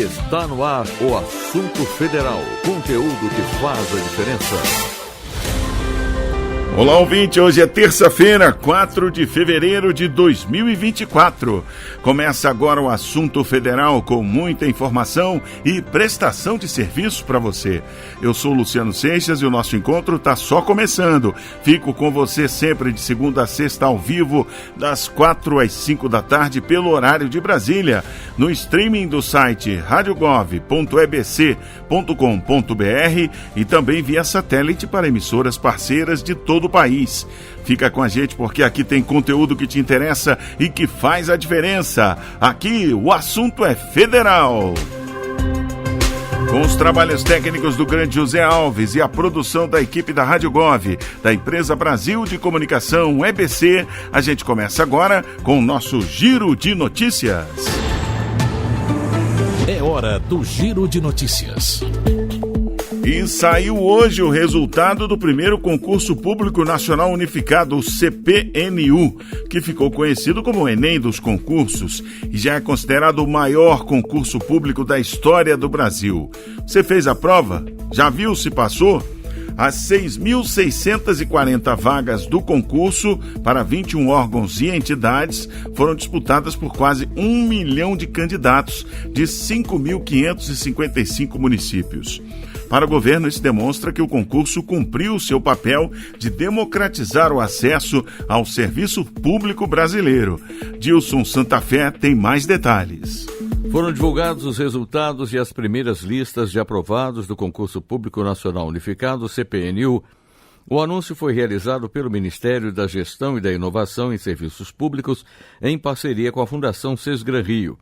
Está no ar o Assunto Federal, conteúdo que faz a diferença. Olá, ouvinte, hoje é terça-feira, 4 de fevereiro de 2024. Começa agora o Assunto Federal com muita informação e prestação de serviços para você. Eu sou Luciano Seixas e o nosso encontro está só começando. Fico com você sempre de segunda a sexta ao vivo, das 4 às 5 da tarde, pelo horário de Brasília, no streaming do site radiogov.ebc.com.br e também via satélite para emissoras parceiras de todo o país. Fica com a gente porque aqui tem conteúdo que te interessa e que faz a diferença. Aqui o assunto é federal. Com os trabalhos técnicos do grande José Alves e a produção da equipe da Rádio Gov, da Empresa Brasil de Comunicação, EBC, a gente começa agora com o nosso Giro de Notícias. É hora do Giro de Notícias. E saiu hoje o resultado do primeiro concurso público nacional unificado, o CPNU, que ficou conhecido como o Enem dos concursos e já é considerado o maior concurso público da história do Brasil. Você fez a prova? Já viu se passou? As 6.640 vagas do concurso para 21 órgãos e entidades foram disputadas por quase 1 milhão de candidatos de 5.555 municípios. Para o governo, isso demonstra que o concurso cumpriu seu papel de democratizar o acesso ao serviço público brasileiro. Dilson Santa Fé tem mais detalhes. Foram divulgados os resultados e as primeiras listas de aprovados do Concurso Público Nacional Unificado, CPNU. O anúncio foi realizado pelo Ministério da Gestão e da Inovação em Serviços Públicos, em parceria com a Fundação Sesgran Rio.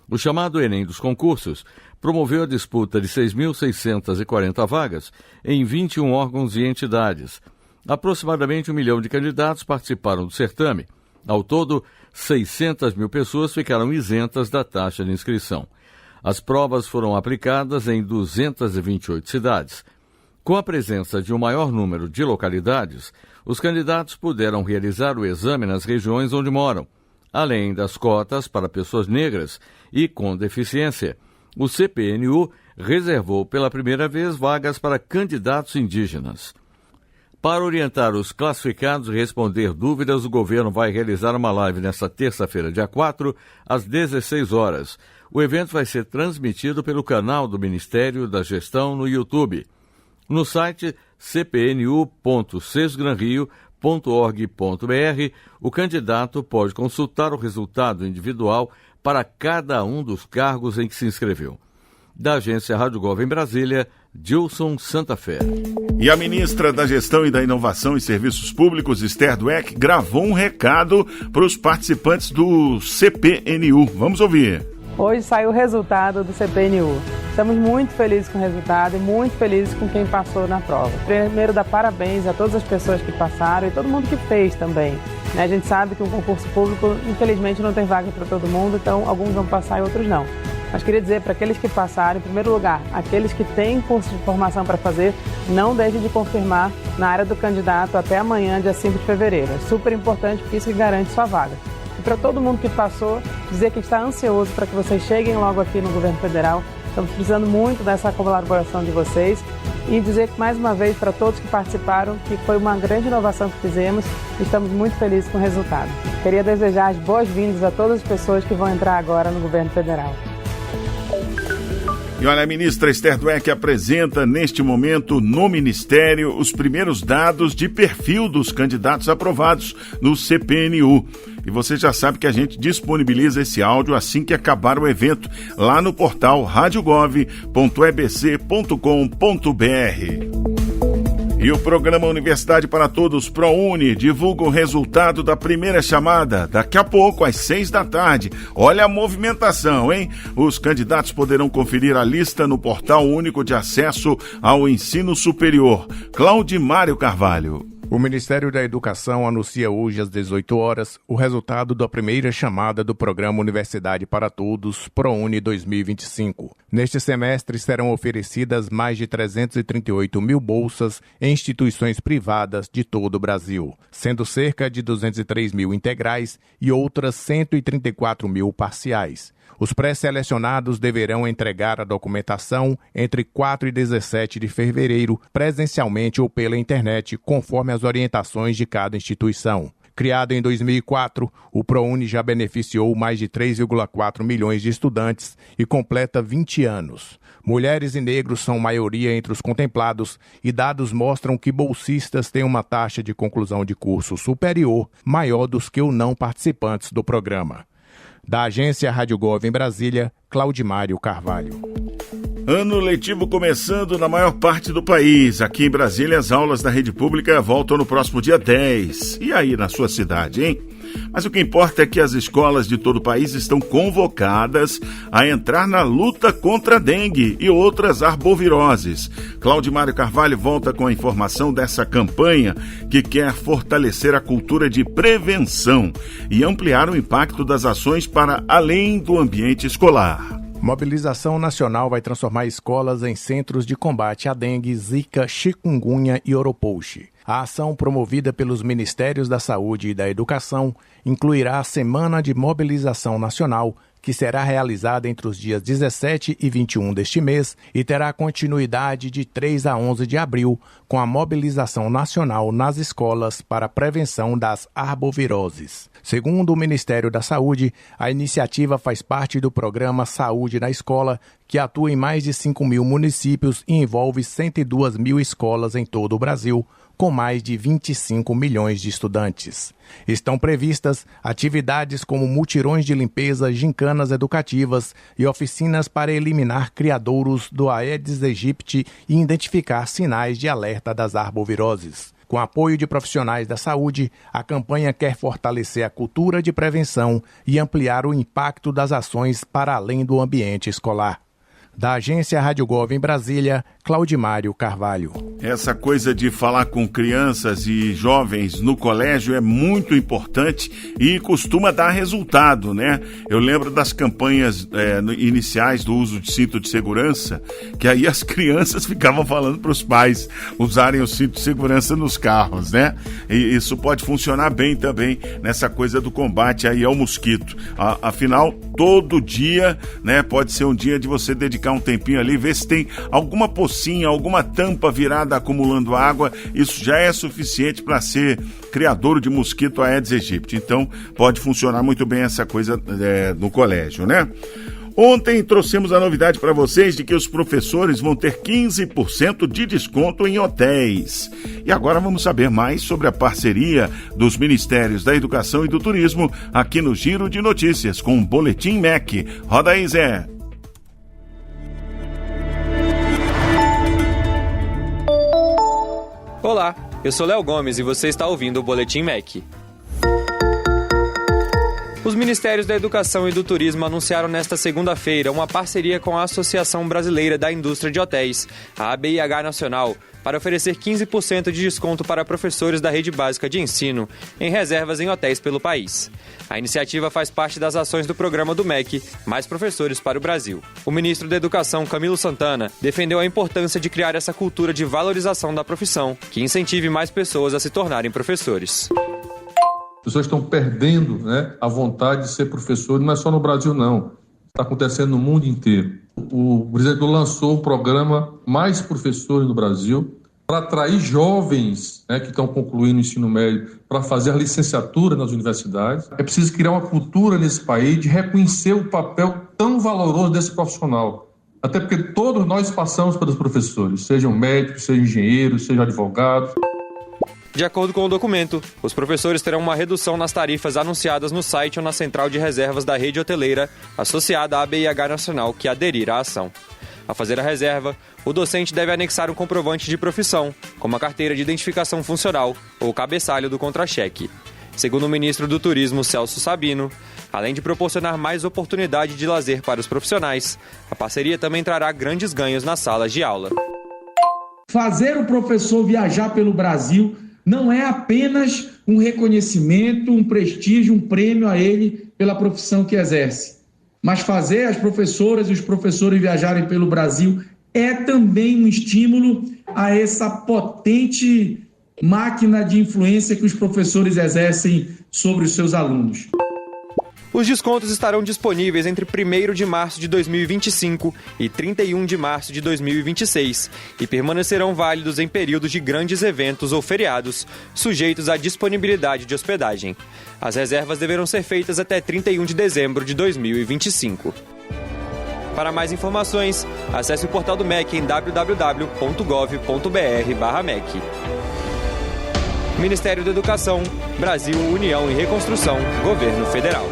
O chamado Enem dos concursos promoveu a disputa de 6.640 vagas em 21 órgãos e entidades. Aproximadamente 1 milhão de candidatos participaram do certame. Ao todo, 600 mil pessoas ficaram isentas da taxa de inscrição. As provas foram aplicadas em 228 cidades. Com a presença de um maior número de localidades, os candidatos puderam realizar o exame nas regiões onde moram. Além das cotas para pessoas negras e com deficiência, o CPNU reservou pela primeira vez vagas para candidatos indígenas. Para orientar os classificados e responder dúvidas, o governo vai realizar uma live nesta terça-feira, dia 4, às 16 horas. O evento vai ser transmitido pelo canal do Ministério da Gestão no YouTube. No site cpnu.sesgranrio.org.br, o candidato pode consultar o resultado individual para cada um dos cargos em que se inscreveu. Da agência Rádio Gov em Brasília, Dilson Santa Fé. E a ministra da Gestão e da Inovação em Serviços Públicos, Esther Dweck, gravou um recado para os participantes do CPNU. Vamos ouvir. Hoje saiu o resultado do CPNU. Estamos muito felizes com o resultado e muito felizes com quem passou na prova. Primeiro, dar parabéns a todas as pessoas que passaram e todo mundo que fez também. A gente sabe que um concurso público, infelizmente, não tem vaga para todo mundo, então alguns vão passar e outros não. Mas queria dizer para aqueles que passaram, em primeiro lugar, aqueles que têm curso de formação para fazer, não deixem de confirmar na área do candidato até amanhã, dia 5 de fevereiro. É super importante porque isso que garante sua vaga. E para todo mundo que passou, dizer que está ansioso para que vocês cheguem logo aqui no governo federal. Estamos precisando muito dessa colaboração de vocês e dizer que, mais uma vez, para todos que participaram, que foi uma grande inovação que fizemos e estamos muito felizes com o resultado. Queria desejar as boas-vindas a todas as pessoas que vão entrar agora no governo federal. E olha, a ministra Esther Dweck apresenta neste momento no Ministério os primeiros dados de perfil dos candidatos aprovados no CPNU. E você já sabe que a gente disponibiliza esse áudio assim que acabar o evento lá no portal radiogov.ebc.com.br. E o programa Universidade para Todos ProUni divulga o resultado da primeira chamada daqui a pouco, às 6 da tarde. Olha a movimentação, hein? Os candidatos poderão conferir a lista no Portal Único de Acesso ao Ensino Superior. Claudimário Carvalho. O Ministério da Educação anuncia hoje às 18 horas o resultado da primeira chamada do programa Universidade para Todos ProUni 2025. Neste semestre, serão oferecidas mais de 338 mil bolsas em instituições privadas de todo o Brasil, sendo cerca de 203 mil integrais e outras 134 mil parciais. Os pré-selecionados deverão entregar a documentação entre 4 e 17 de fevereiro, presencialmente ou pela internet, conforme as orientações de cada instituição. Criado em 2004, o ProUni já beneficiou mais de 3,4 milhões de estudantes e completa 20 anos. Mulheres e negros são maioria entre os contemplados e dados mostram que bolsistas têm uma taxa de conclusão de curso superior maior dos que os não participantes do programa. Da agência Rádio Gov em Brasília, Claudimário Carvalho. Ano letivo começando na maior parte do país. Aqui em Brasília, as aulas da rede pública voltam no próximo dia 10. E aí, na sua cidade, hein? Mas o que importa é que as escolas de todo o país estão convocadas a entrar na luta contra a dengue e outras arboviroses. Claudimário Carvalho volta com a informação dessa campanha que quer fortalecer a cultura de prevenção e ampliar o impacto das ações para além do ambiente escolar. Mobilização nacional vai transformar escolas em centros de combate à dengue, zika, chikungunya e oropouche. A ação promovida pelos Ministérios da Saúde e da Educação incluirá a Semana de Mobilização Nacional, que será realizada entre os dias 17 e 21 deste mês e terá continuidade de 3 a 11 de abril, com a mobilização nacional nas escolas para a prevenção das arboviroses. Segundo o Ministério da Saúde, a iniciativa faz parte do programa Saúde na Escola, que atua em mais de 5 mil municípios e envolve 102 mil escolas em todo o Brasil, com mais de 25 milhões de estudantes. Estão previstas atividades como mutirões de limpeza, gincanas educativas e oficinas para eliminar criadouros do Aedes aegypti e identificar sinais de alerta das arboviroses. Com apoio de profissionais da saúde, a campanha quer fortalecer a cultura de prevenção e ampliar o impacto das ações para além do ambiente escolar. Da agência Rádio Gov em Brasília, Claudimário Carvalho. Essa coisa de falar com crianças e jovens no colégio é muito importante e costuma dar resultado, né? Eu lembro das campanhas iniciais do uso de cinto de segurança, que aí as crianças ficavam falando para os pais usarem o cinto de segurança nos carros, né? E isso pode funcionar bem também nessa coisa do combate aí ao mosquito. Afinal, todo dia, né, pode ser um dia de você dedicar um tempinho ali, ver se tem alguma pocinha, alguma tampa virada acumulando água. Isso já é suficiente para ser criadouro de mosquito Aedes aegypti. Então pode funcionar muito bem essa coisa no colégio, né? Ontem trouxemos a novidade para vocês de que os professores vão ter 15% de desconto em hotéis. E agora vamos saber mais sobre a parceria dos Ministérios da Educação e do Turismo aqui no Giro de Notícias com o Boletim MEC. Roda aí, Zé. Olá, eu sou Léo Gomes e você está ouvindo o Boletim MEC. Os Ministérios da Educação e do Turismo anunciaram nesta segunda-feira uma parceria com a Associação Brasileira da Indústria de Hotéis, a ABIH Nacional, para oferecer 15% de desconto para professores da rede básica de ensino em reservas em hotéis pelo país. A iniciativa faz parte das ações do programa do MEC, Mais Professores para o Brasil. O ministro da Educação, Camilo Santana, defendeu a importância de criar essa cultura de valorização da profissão, que incentive mais pessoas a se tornarem professores. As pessoas estão perdendo, a vontade de ser professor, não é só no Brasil, não. Está acontecendo no mundo inteiro. O presidente lançou o programa Mais Professores no Brasil para atrair jovens que estão concluindo o ensino médio para fazer a licenciatura nas universidades. É preciso criar uma cultura nesse país de reconhecer o papel tão valoroso desse profissional. Até porque todos nós passamos pelos professores, sejam médicos, sejam engenheiros, sejam advogados. De acordo com o documento, os professores terão uma redução nas tarifas anunciadas no site ou na central de reservas da rede hoteleira associada à ABIH Nacional que aderir à ação. Ao fazer a reserva, o docente deve anexar um comprovante de profissão, como a carteira de identificação funcional ou o cabeçalho do contra-cheque. Segundo o ministro do Turismo, Celso Sabino, além de proporcionar mais oportunidade de lazer para os profissionais, a parceria também trará grandes ganhos nas salas de aula. Fazer o professor viajar pelo Brasil não é apenas um reconhecimento, um prestígio, um prêmio a ele pela profissão que exerce. mas fazer as professoras e os professores viajarem pelo Brasil é também um estímulo a essa potente máquina de influência que os professores exercem sobre os seus alunos. Os descontos estarão disponíveis entre 1º de março de 2025 e 31 de março de 2026 e permanecerão válidos em períodos de grandes eventos ou feriados, sujeitos à disponibilidade de hospedagem. As reservas deverão ser feitas até 31 de dezembro de 2025. Para mais informações, acesse o portal do MEC em www.gov.br/MEC. Ministério da Educação, Brasil, União e Reconstrução, Governo Federal.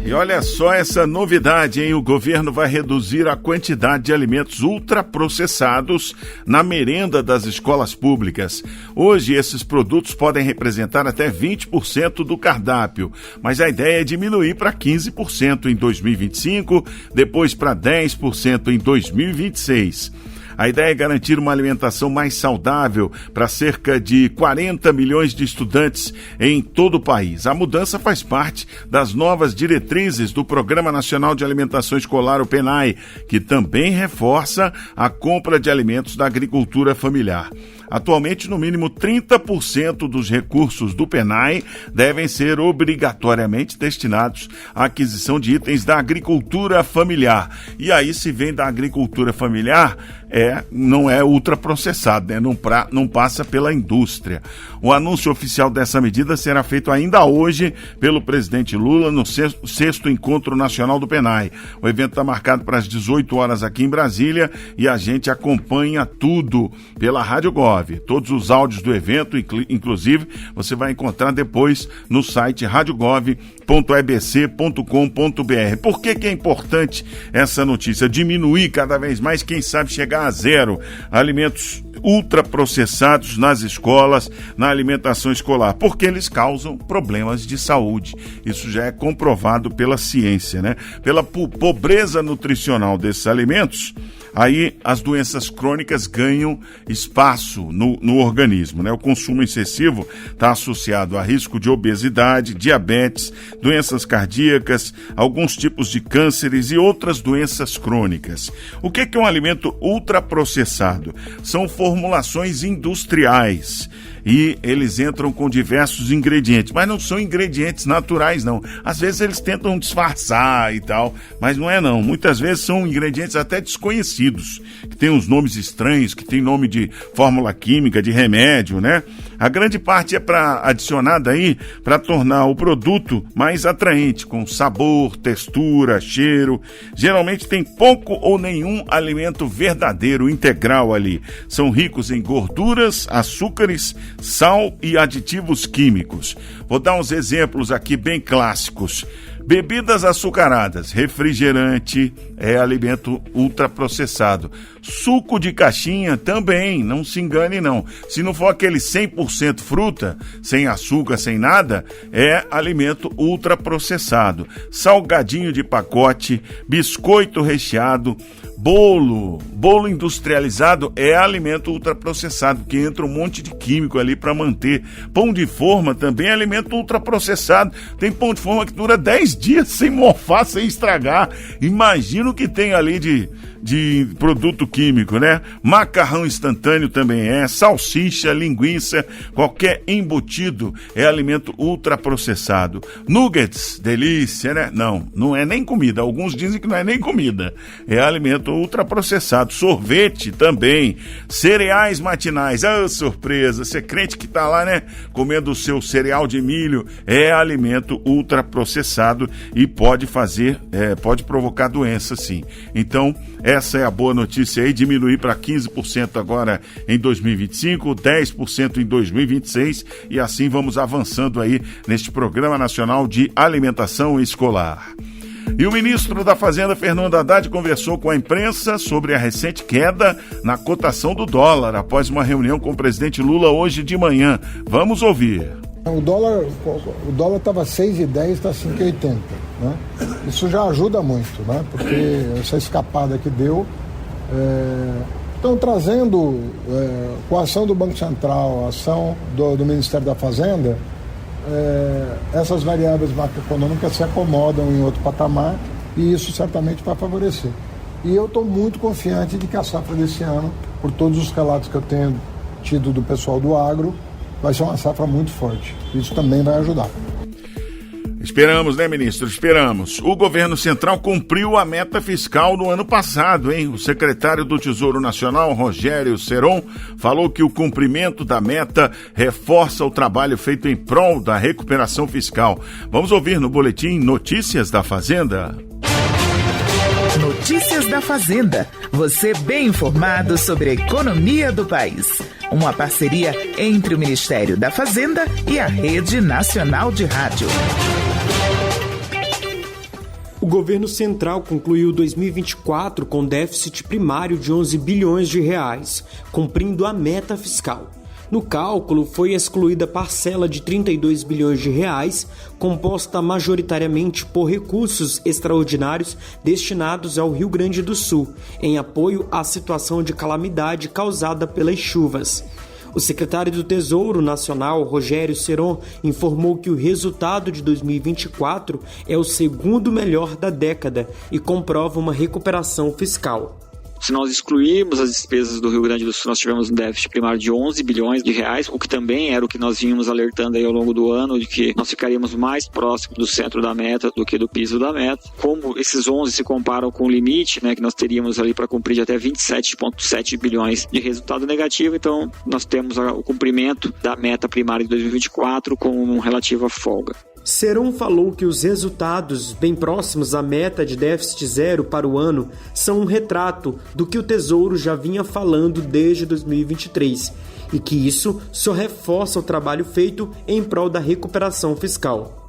E olha só essa novidade, hein? O governo vai reduzir a quantidade de alimentos ultraprocessados na merenda das escolas públicas. Hoje, esses produtos podem representar até 20% do cardápio, mas a ideia é diminuir para 15% em 2025, depois para 10% em 2026. A ideia é garantir uma alimentação mais saudável para cerca de 40 milhões de estudantes em todo o país. A mudança faz parte das novas diretrizes do Programa Nacional de Alimentação Escolar, o PNAE, que também reforça a compra de alimentos da agricultura familiar. Atualmente, no mínimo 30% dos recursos do PNAE devem ser obrigatoriamente destinados à aquisição de itens da agricultura familiar. E aí, se vem da agricultura familiar, não é ultraprocessado, né? Não passa pela indústria. O anúncio oficial dessa medida será feito ainda hoje pelo presidente Lula no sexto Encontro Nacional do PNAE. O evento está marcado para as 18 horas aqui em Brasília e a gente acompanha tudo pela Rádio Gov. Todos os áudios do evento, inclusive, você vai encontrar depois no site radiogov.ebc.com.br. Por que é importante essa notícia? Diminuir cada vez mais, quem sabe chegar a zero, alimentos ultraprocessados nas escolas, na alimentação escolar, porque eles causam problemas de saúde. Isso já é comprovado pela ciência, né? Pela pobreza nutricional desses alimentos, aí as doenças crônicas ganham espaço no organismo, né? O consumo excessivo está associado a risco de obesidade, diabetes, doenças cardíacas, alguns tipos de cânceres e outras doenças crônicas. O que é um alimento ultraprocessado? São formulações industriais e eles entram com diversos ingredientes, mas não são ingredientes naturais, não. Às vezes eles tentam disfarçar e tal, mas não é não. Muitas vezes são ingredientes até desconhecidos, que tem uns nomes estranhos, que tem nome de fórmula química, de remédio, né? A grande parte é adicionada aí para tornar o produto mais atraente, com sabor, textura, cheiro. Geralmente tem pouco ou nenhum alimento verdadeiro, integral ali. São ricos em gorduras, açúcares, sal e aditivos químicos. Vou dar uns exemplos aqui bem clássicos. Bebidas açucaradas, refrigerante é alimento ultraprocessado. Suco de caixinha também, não se engane não. Se não for aquele 100% fruta, sem açúcar, sem nada, é alimento ultraprocessado. Salgadinho de pacote, biscoito recheado, bolo industrializado é alimento ultraprocessado, que entra um monte de químico ali para manter. Pão de forma também é alimento ultraprocessado. Tem pão de forma que dura 10 dias sem mofar, sem estragar. Imagina o que tem ali de produto químico, né? Macarrão instantâneo também salsicha, linguiça, qualquer embutido é alimento ultraprocessado. Nuggets, delícia, né? Não é nem comida. Alguns dizem que não é nem comida. É alimento ultraprocessado. Sorvete também. Cereais matinais. Ah, surpresa. Você crente que tá lá, né? Comendo o seu cereal de milho. É alimento ultraprocessado e pode provocar doença, sim. Então, essa é a boa notícia aí, diminuir para 15% agora em 2025, 10% em 2026 e assim vamos avançando aí neste Programa Nacional de Alimentação Escolar. E o ministro da Fazenda, Fernando Haddad, conversou com a imprensa sobre a recente queda na cotação do dólar após uma reunião com o presidente Lula hoje de manhã. Vamos ouvir. O dólar estava 6,10, está 5,80, né? Isso já ajuda muito, né? Porque essa escapada que deu, estão trazendo, com a ação do Banco Central, a ação do Ministério da Fazenda, essas variáveis macroeconômicas se acomodam em outro patamar e isso certamente vai favorecer. E eu estou muito confiante de que a safra desse ano, por todos os relatos que eu tenho tido do pessoal do agro, vai ser uma safra muito forte. Isso também vai ajudar. Esperamos, né, ministro? Esperamos. O governo central cumpriu a meta fiscal no ano passado, hein? O secretário do Tesouro Nacional, Rogério Seron, falou que o cumprimento da meta reforça o trabalho feito em prol da recuperação fiscal. Vamos ouvir no boletim Notícias da Fazenda. Notícias da Fazenda. Você bem informado sobre a economia do país. Uma parceria entre o Ministério da Fazenda e a Rede Nacional de Rádio. O governo central concluiu 2024 com déficit primário de 11 bilhões de reais, cumprindo a meta fiscal. No cálculo, foi excluída a parcela de 32 bilhões de reais, composta majoritariamente por recursos extraordinários destinados ao Rio Grande do Sul, em apoio à situação de calamidade causada pelas chuvas. O secretário do Tesouro Nacional, Rogério Seron, informou que o resultado de 2024 é o segundo melhor da década e comprova uma recuperação fiscal. Se nós excluirmos as despesas do Rio Grande do Sul, nós tivemos um déficit primário de 11 bilhões de reais, o que também era o que nós vínhamos alertando aí ao longo do ano, de que nós ficaríamos mais próximos do centro da meta do que do piso da meta. Como esses 11 se comparam com o limite, né, que nós teríamos ali para cumprir de até 27,7 bilhões de resultado negativo, então nós temos o cumprimento da meta primária de 2024 com uma relativa folga. Seron falou que os resultados bem próximos à meta de déficit zero para o ano são um retrato do que o Tesouro já vinha falando desde 2023 e que isso só reforça o trabalho feito em prol da recuperação fiscal.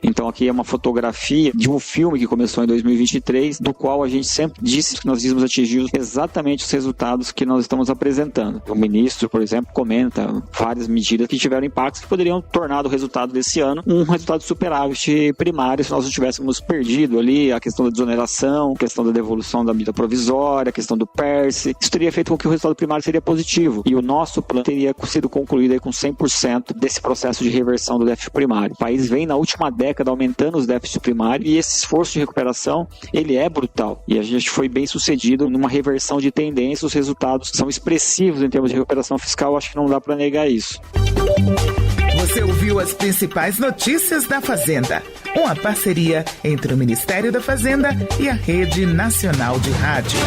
Então aqui é uma fotografia de um filme que começou em 2023, do qual a gente sempre disse que nós íamos atingir exatamente os resultados que nós estamos apresentando. O ministro, por exemplo, comenta várias medidas que tiveram impactos que poderiam tornar o resultado desse ano um resultado de superávit primário se nós não tivéssemos perdido ali a questão da desoneração, a questão da devolução da medida provisória, a questão do PERSE. Isso teria feito com que o resultado primário seria positivo e o nosso plano teria sido concluído aí com 100% desse processo de reversão do déficit primário. O país vem na última década aumentando os déficits primários e esse esforço de recuperação, ele é brutal. E a gente foi bem sucedido numa reversão de tendência, os resultados são expressivos em termos de recuperação fiscal, acho que não dá para negar isso. Você ouviu as principais notícias da Fazenda, uma parceria entre o Ministério da Fazenda e a Rede Nacional de Rádio.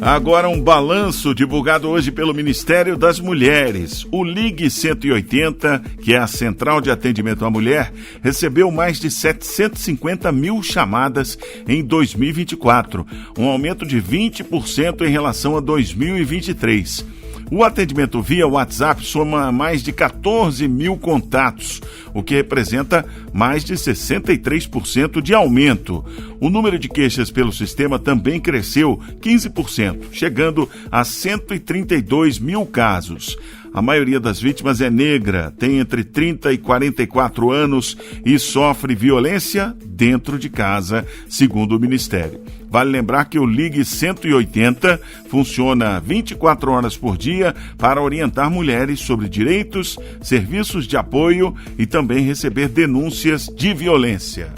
Agora um balanço divulgado hoje pelo Ministério das Mulheres. O Ligue 180, que é a Central de Atendimento à Mulher, recebeu mais de 750 mil chamadas em 2024, um aumento de 20% em relação a 2023. O atendimento via WhatsApp soma mais de 14 mil contatos, o que representa mais de 63% de aumento. O número de queixas pelo sistema também cresceu 15%, chegando a 132 mil casos. A maioria das vítimas é negra, tem entre 30 e 44 anos e sofre violência dentro de casa, segundo o Ministério. Vale lembrar que o Ligue 180 funciona 24 horas por dia para orientar mulheres sobre direitos, serviços de apoio e também receber denúncias de violência.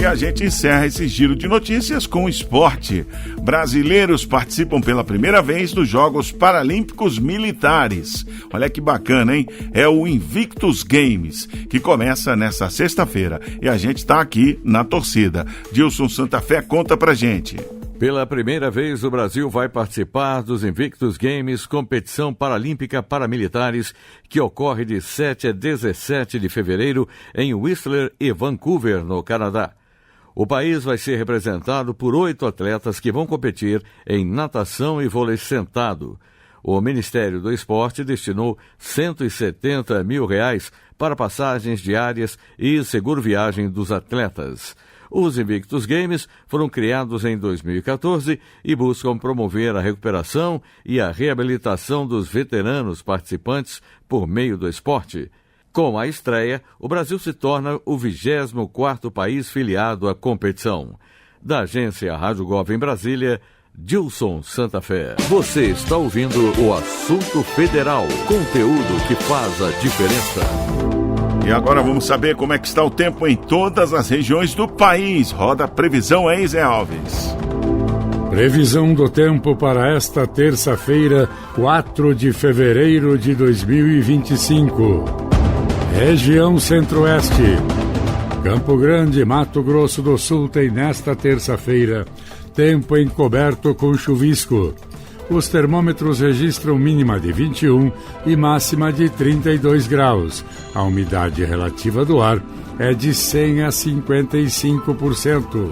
E a gente encerra esse giro de notícias com o esporte. Brasileiros participam pela primeira vez dos Jogos Paralímpicos Militares. Olha que bacana, hein? É o Invictus Games, que começa nesta sexta-feira. E a gente está aqui na torcida. Dilson Santa Fé, conta pra gente. Pela primeira vez, o Brasil vai participar dos Invictus Games, competição paralímpica para militares, que ocorre de 7 a 17 de fevereiro em Whistler e Vancouver, no Canadá. O país vai ser representado por 8 atletas que vão competir em natação e vôlei sentado. O Ministério do Esporte destinou R$170 mil para passagens diárias e seguro-viagem dos atletas. Os Invictus Games foram criados em 2014 e buscam promover a recuperação e a reabilitação dos veteranos participantes por meio do esporte. Com a estreia, o Brasil se torna o 24º país filiado à competição. Da agência Rádio Gov em Brasília, Dilson Santa Fé. Você está ouvindo o Assunto Federal, conteúdo que faz a diferença. E agora vamos saber como é que está o tempo em todas as regiões do país. Roda a previsão aí, Zé Alves. Previsão do tempo para esta terça-feira, 4 de fevereiro de 2025. Região Centro-Oeste. Campo Grande, Mato Grosso do Sul tem nesta terça-feira tempo encoberto com chuvisco. Os termômetros registram mínima de 21 e máxima de 32 graus. A umidade relativa do ar é de 100 a 55%.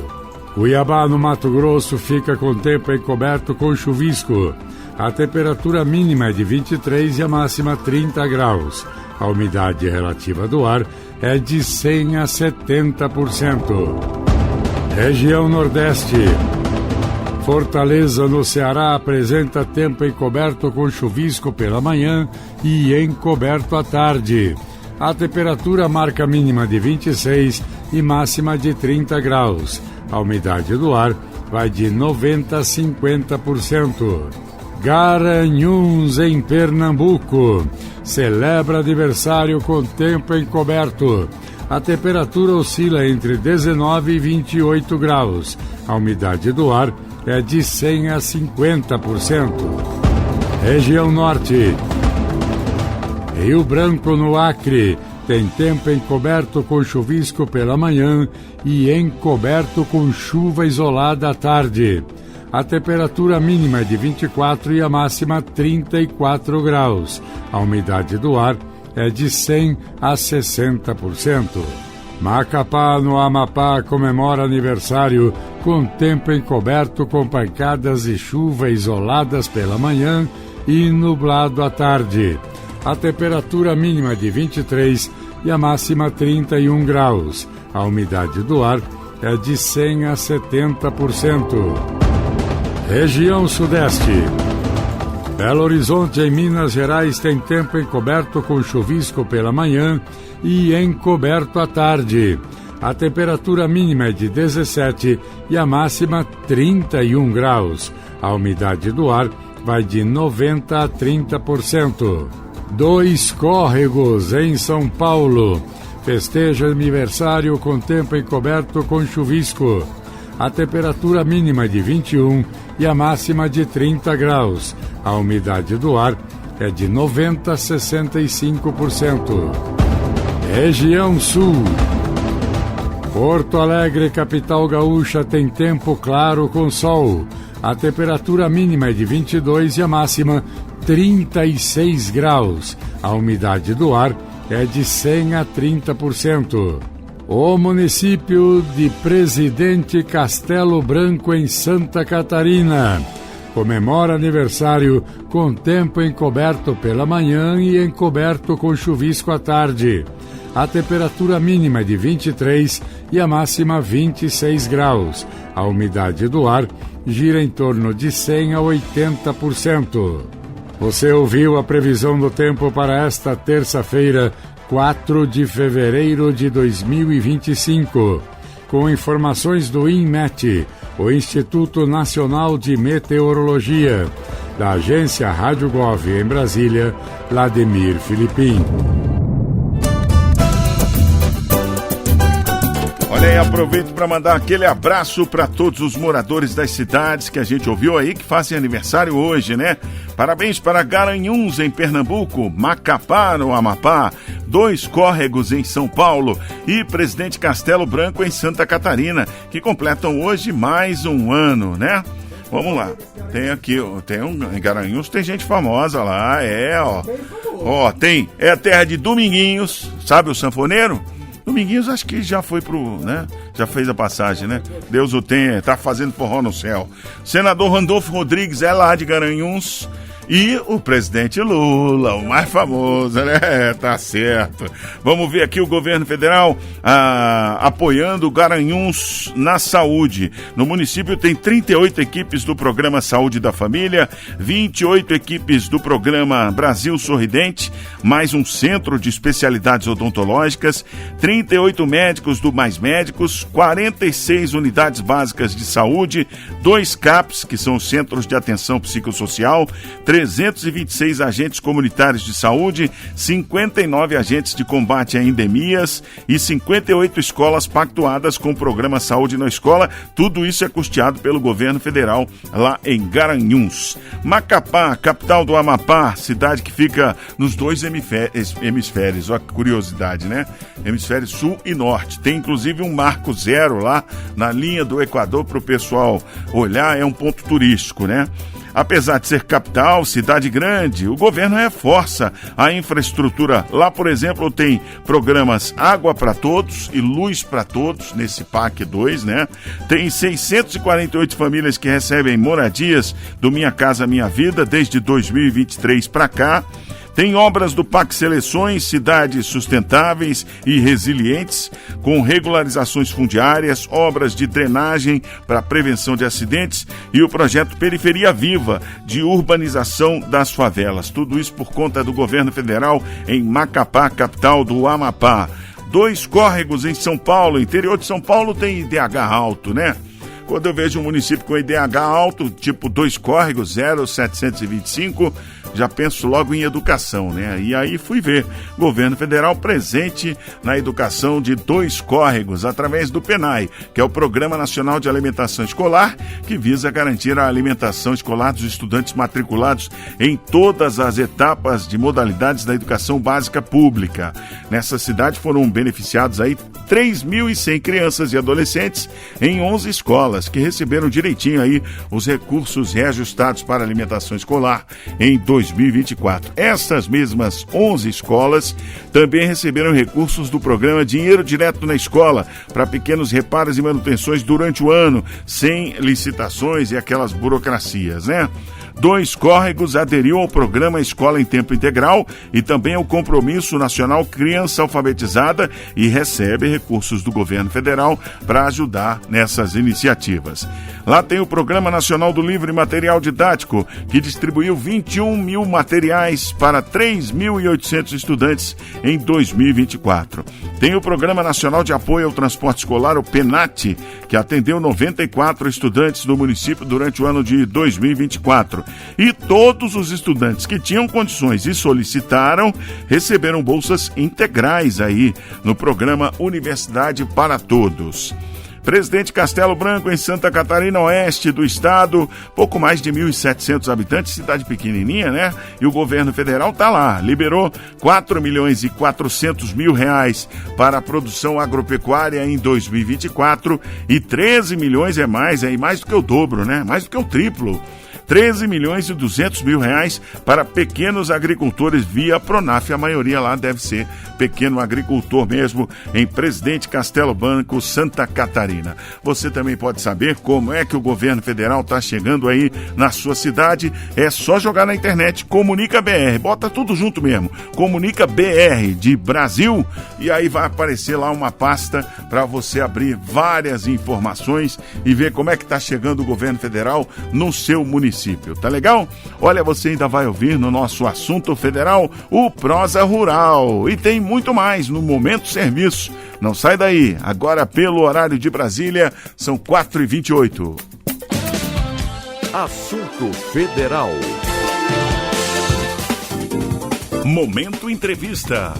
Cuiabá, no Mato Grosso, fica com tempo encoberto com chuvisco. A temperatura mínima é de 23 e a máxima 30 graus. A umidade relativa do ar é de 100 a 70%. Região Nordeste. Fortaleza, no Ceará, apresenta tempo encoberto com chuvisco pela manhã e encoberto à tarde. A temperatura marca mínima de 26 e máxima de 30 graus. A umidade do ar vai de 90% a 50%. Garanhuns, em Pernambuco, celebra aniversário com tempo encoberto. A temperatura oscila entre 19 e 28 graus. A umidade do ar é de 100 a 50%. Região Norte. Rio Branco, no Acre, tem tempo encoberto com chuvisco pela manhã e encoberto com chuva isolada à tarde. A temperatura mínima é de 24 e a máxima 34 graus. A umidade do ar é de 100 a 60%. Macapá, no Amapá, comemora aniversário com tempo encoberto com pancadas de chuva isoladas pela manhã e nublado à tarde. A temperatura mínima é de 23 e a máxima 31 graus. A umidade do ar é de 100 a 70%. Região Sudeste. Belo Horizonte, em Minas Gerais, tem tempo encoberto com chuvisco pela manhã e encoberto à tarde. A temperatura mínima é de 17 e a máxima 31 graus. A umidade do ar vai de 90% a 30%. 2 Córregos, em São Paulo, festeja aniversário com tempo encoberto com chuvisco. A temperatura mínima é de 21 e a máxima de 30 graus. A umidade do ar é de 90% a 65%. Região Sul. Porto Alegre, capital gaúcha, tem tempo claro com sol. A temperatura mínima é de 22 e a máxima 36 graus. A umidade do ar é de 100% a 30%. O município de Presidente Castelo Branco, em Santa Catarina, comemora aniversário com tempo encoberto pela manhã e encoberto com chuvisco à tarde. A temperatura mínima é de 23 e a máxima 26 graus. A umidade do ar gira em torno de 100% a 80%. Você ouviu a previsão do tempo para esta terça-feira, 4 de fevereiro de 2025, com informações do INMET, o Instituto Nacional de Meteorologia, da agência Rádio Gov em Brasília, Vladimir Filipim. Olha aí, aproveito para mandar aquele abraço para todos os moradores das cidades que a gente ouviu aí, que fazem aniversário hoje, né? Parabéns para Garanhuns, em Pernambuco, Macapá, no Amapá, 2 Córregos, em São Paulo e Presidente Castelo Branco, em Santa Catarina, que completam hoje mais um ano, né? Vamos lá, tem aqui, em Garanhuns tem gente famosa lá, é a terra de Dominguinhos, sabe o sanfoneiro? Dominguinhos acho que já foi já fez a passagem, né? Deus o tenha, tá fazendo forró no céu. Senador Randolfo Rodrigues é lá de Garanhuns E o presidente Lula, o mais famoso, né? Tá certo. Vamos ver aqui o governo federal apoiando Garanhuns na saúde. No município tem 38 equipes do Programa Saúde da Família, 28 equipes do Programa Brasil Sorridente, mais um centro de especialidades odontológicas, 38 médicos do Mais Médicos, 46 unidades básicas de saúde, 2 CAPs, que são os Centros de Atenção Psicossocial, 326 agentes comunitários de saúde, 59 agentes de combate a endemias e 58 escolas pactuadas com o Programa Saúde na Escola. Tudo isso é custeado pelo governo federal lá em Garanhuns. Macapá, capital do Amapá, cidade que fica nos 2 hemisférios. Olha que curiosidade, né? Hemisfério sul e norte. Tem inclusive um marco zero lá na linha do Equador para o pessoal olhar. É um ponto turístico, né? Apesar de ser capital, cidade grande, o governo reforça a infraestrutura. Lá, por exemplo, tem programas Água para Todos e Luz para Todos, nesse PAC 2, né? Tem 648 famílias que recebem moradias do Minha Casa Minha Vida desde 2023 para cá. Tem obras do PAC Seleções, cidades sustentáveis e resilientes, com regularizações fundiárias, obras de drenagem para prevenção de acidentes e o projeto Periferia Viva, de urbanização das favelas. Tudo isso por conta do governo federal em Macapá, capital do Amapá. 2 córregos em São Paulo, interior de São Paulo tem IDH alto, né? Quando eu vejo um município com IDH alto, tipo 2 córregos, 0,725, já penso logo em educação, né? E aí fui ver, governo federal presente na educação de 2 córregos, através do PENAI, que é o Programa Nacional de Alimentação Escolar, que visa garantir a alimentação escolar dos estudantes matriculados em todas as etapas de modalidades da educação básica pública. Nessa cidade foram beneficiados aí 3.100 crianças e adolescentes em 11 escolas, que receberam direitinho aí os recursos reajustados para alimentação escolar em 2024. Essas mesmas 11 escolas também receberam recursos do programa Dinheiro Direto na Escola para pequenos reparos e manutenções durante o ano, sem licitações e aquelas burocracias, né? 2 córregos aderiu ao programa Escola em Tempo Integral e também ao Compromisso Nacional Criança Alfabetizada e recebe recursos do governo federal para ajudar nessas iniciativas. Lá tem o Programa Nacional do Livro e Material Didático, que distribuiu 21 mil materiais para 3.800 estudantes em 2024. Tem o Programa Nacional de Apoio ao Transporte Escolar, o PENAT, que atendeu 94 estudantes do município durante o ano de 2024. E todos os estudantes que tinham condições e solicitaram receberam bolsas integrais aí no programa Universidade para Todos. Presidente Castelo Branco, em Santa Catarina, oeste do estado, pouco mais de 1.700 habitantes, cidade pequenininha, né? E o governo federal tá lá, liberou 4.400.000 reais para a produção agropecuária em 2024 e 13 milhões é mais do que o dobro, né? Mais do que o triplo. 13.200.000 reais para pequenos agricultores via Pronaf. A maioria lá deve ser pequeno agricultor mesmo, em Presidente Castelo Branco, Santa Catarina. Você também pode saber como é que o governo federal está chegando aí na sua cidade. É só jogar na internet Comunica BR, bota tudo junto mesmo, Comunica BR de Brasil, e aí vai aparecer lá uma pasta para você abrir várias informações e ver como é que está chegando o governo federal no seu município. Tá legal? Olha, você ainda vai ouvir no nosso assunto federal o Prosa Rural. E tem muito mais no Momento Serviço. Não sai daí. Agora, pelo horário de Brasília, são 4h28. Assunto Federal. Momento Entrevista.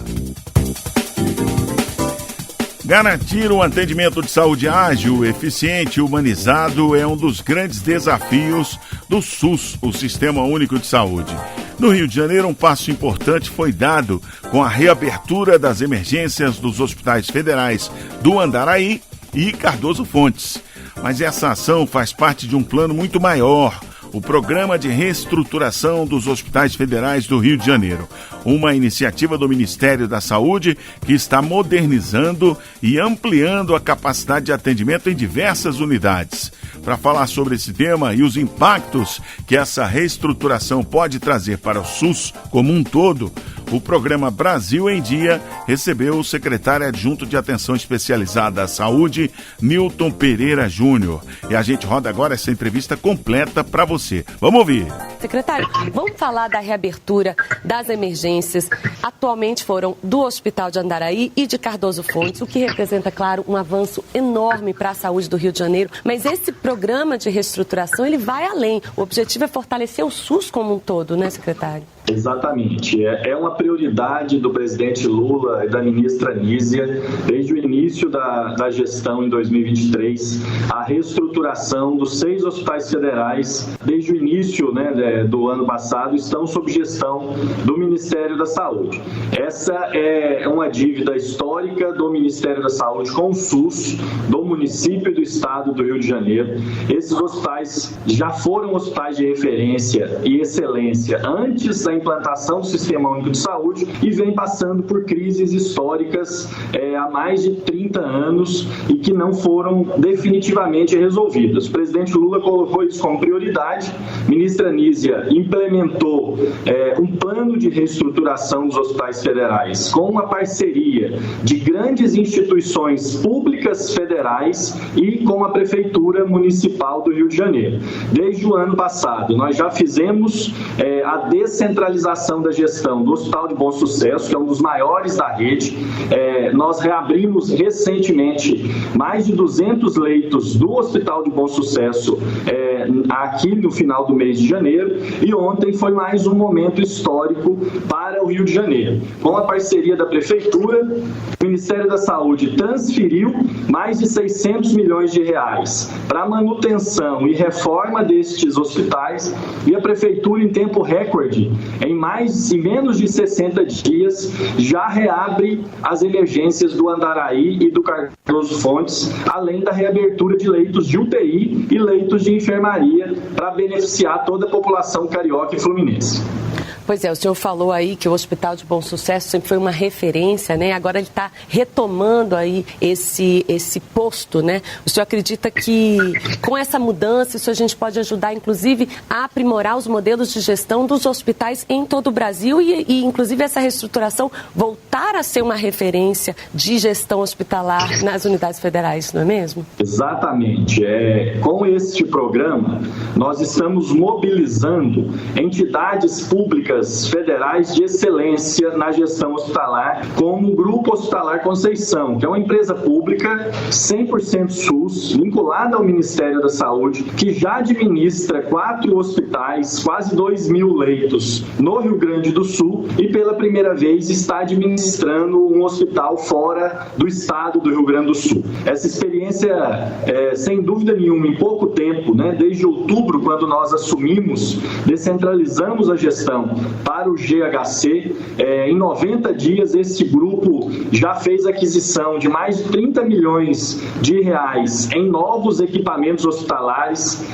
Garantir um atendimento de saúde ágil, eficiente e humanizado é um dos grandes desafios do SUS, o Sistema Único de Saúde. No Rio de Janeiro, um passo importante foi dado com a reabertura das emergências dos hospitais federais do Andaraí e Cardoso Fontes. Mas essa ação faz parte de um plano muito maior, o Programa de Reestruturação dos Hospitais Federais do Rio de Janeiro, uma iniciativa do Ministério da Saúde que está modernizando e ampliando a capacidade de atendimento em diversas unidades. Para falar sobre esse tema e os impactos que essa reestruturação pode trazer para o SUS como um todo, o programa Brasil em Dia recebeu o secretário adjunto de Atenção Especializada à Saúde, Nilton Pereira Júnior. E a gente roda agora essa entrevista completa para você. Vamos ouvir. Secretário, vamos falar da reabertura das emergências. Atualmente foram do Hospital de Andaraí e de Cardoso Fontes, o que representa, claro, um avanço enorme para a saúde do Rio de Janeiro. Mas esse programa de reestruturação, ele vai além. O objetivo é fortalecer o SUS como um todo, né, secretário? Exatamente. É uma prioridade do presidente Lula e da ministra Nízia, desde o início da gestão em 2023, a reestruturação dos 6 hospitais federais, desde o início do ano passado, estão sob gestão do Ministério da Saúde. Essa é uma dívida histórica do Ministério da Saúde com o SUS, do município e do estado do Rio de Janeiro. Esses hospitais já foram hospitais de referência e excelência antes da implantação do Sistema Único de Saúde e vem passando por crises históricas há mais de 30 anos e que não foram definitivamente resolvidas. O presidente Lula colocou isso como prioridade. A ministra Nízia implementou um plano de reestruturação dos hospitais federais com uma parceria de grandes instituições públicas federais e com a Prefeitura Municipal do Rio de Janeiro. Desde o ano passado, nós já fizemos a descentralização da gestão do Hospital de Bom Sucesso, que é um dos maiores da rede. Nós reabrimos recentemente mais de 200 leitos do Hospital de Bom Sucesso aqui no final do mês de janeiro, e ontem foi mais um momento histórico para o Rio de Janeiro. Com a parceria da Prefeitura, o Ministério da Saúde transferiu mais de 600 milhões de reais para manutenção e reforma destes hospitais, e a Prefeitura, em tempo recorde, em menos de 60 dias, já reabre as emergências do Andaraí e do Cardoso Fontes, além da reabertura de leitos de UTI e leitos de enfermaria para beneficiar toda a população carioca e fluminense. Pois é, o senhor falou aí que o Hospital de Bom Sucesso sempre foi uma referência, né? Agora ele está retomando aí esse posto, né? O senhor acredita que com essa mudança isso a gente pode ajudar, inclusive, a aprimorar os modelos de gestão dos hospitais em todo o Brasil e inclusive, essa reestruturação voltar a ser uma referência de gestão hospitalar nas unidades federais, não é mesmo? Exatamente. Com este programa, nós estamos mobilizando entidades públicas federais de excelência na gestão hospitalar, como o Grupo Hospitalar Conceição, que é uma empresa pública 100% SUS, vinculada ao Ministério da Saúde, que já administra 4 hospitais, quase 2.000 leitos no Rio Grande do Sul, e pela primeira vez está administrando um hospital fora do estado do Rio Grande do Sul. Essa experiência, sem dúvida nenhuma, em pouco tempo, desde outubro, quando nós assumimos, descentralizamos a gestão para o GHC. Em 90 dias, esse grupo já fez aquisição de mais de 30 milhões de reais em novos equipamentos hospitalares.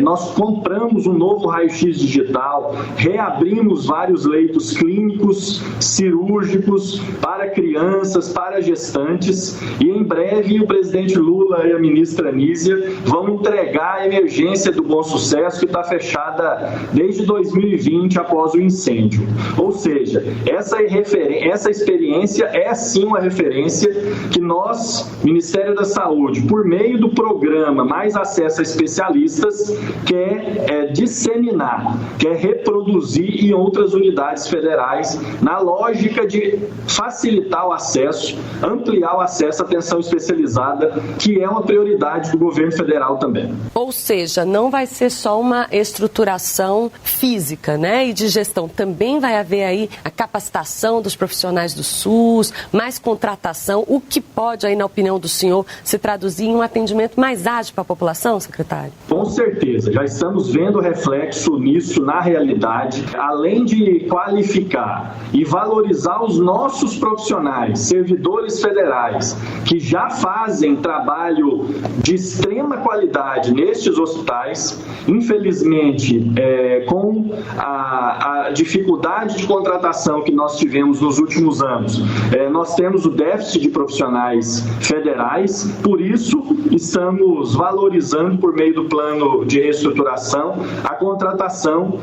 Nós compramos um novo raio-x digital, reabrimos vários leitos clínicos, cirúrgicos, para crianças, para gestantes, e em breve o presidente Lula e a ministra Nízia vão entregar a emergência do Bom Sucesso, que está fechada desde 2020, após o incêndio. Ou seja, essa experiência é sim uma referência que nós, Ministério da Saúde, por meio do programa Mais Acesso a Especialistas, quer disseminar, quer reproduzir em outras unidades federais, na lógica de facilitar o acesso, ampliar o acesso à atenção especializada, que é uma prioridade do governo federal também. Ou seja, não vai ser só uma estruturação física, e de gestão. Também vai haver aí a capacitação dos profissionais do SUS, mais contratação, o que pode aí, na opinião do senhor, se traduzir em um atendimento mais ágil para a população, secretário? Com certeza, já estamos vendo reflexo nisso na realidade. Além de qualificar e valorizar os nossos profissionais, servidores federais, que já fazem trabalho de extrema qualidade nestes hospitais, infelizmente, com a a dificuldade de contratação que nós tivemos nos últimos anos. Nós temos o déficit de profissionais federais, por isso estamos valorizando, por meio do plano de reestruturação, a contratação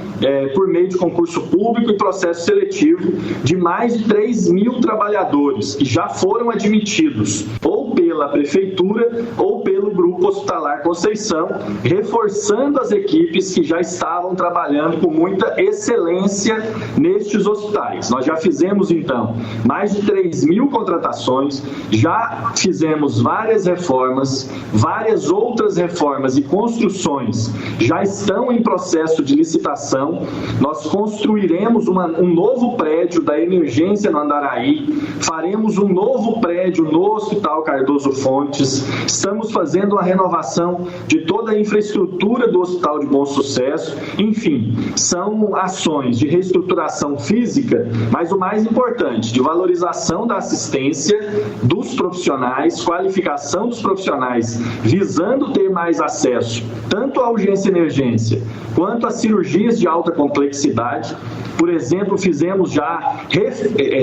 por meio de concurso público e processo seletivo de mais de 3 mil trabalhadores que já foram admitidos ou pela Prefeitura ou pelo Grupo Hospitalar Conceição, reforçando as equipes que já estavam trabalhando com muita excelência nestes hospitais. Nós já fizemos, então, mais de 3 mil contratações, já fizemos várias reformas, várias outras reformas e construções já estão em processo de licitação. Nós construiremos um novo prédio da emergência no Andaraí, faremos um novo prédio no Hospital Cardoso Fontes, estamos fazendo a renovação de toda a infraestrutura do Hospital de Bom Sucesso. Enfim, são ações de reestruturação física, mas o mais importante, de valorização da assistência dos profissionais, qualificação dos profissionais, visando ter mais acesso tanto à urgência e emergência quanto às cirurgias de alta complexidade. Por exemplo,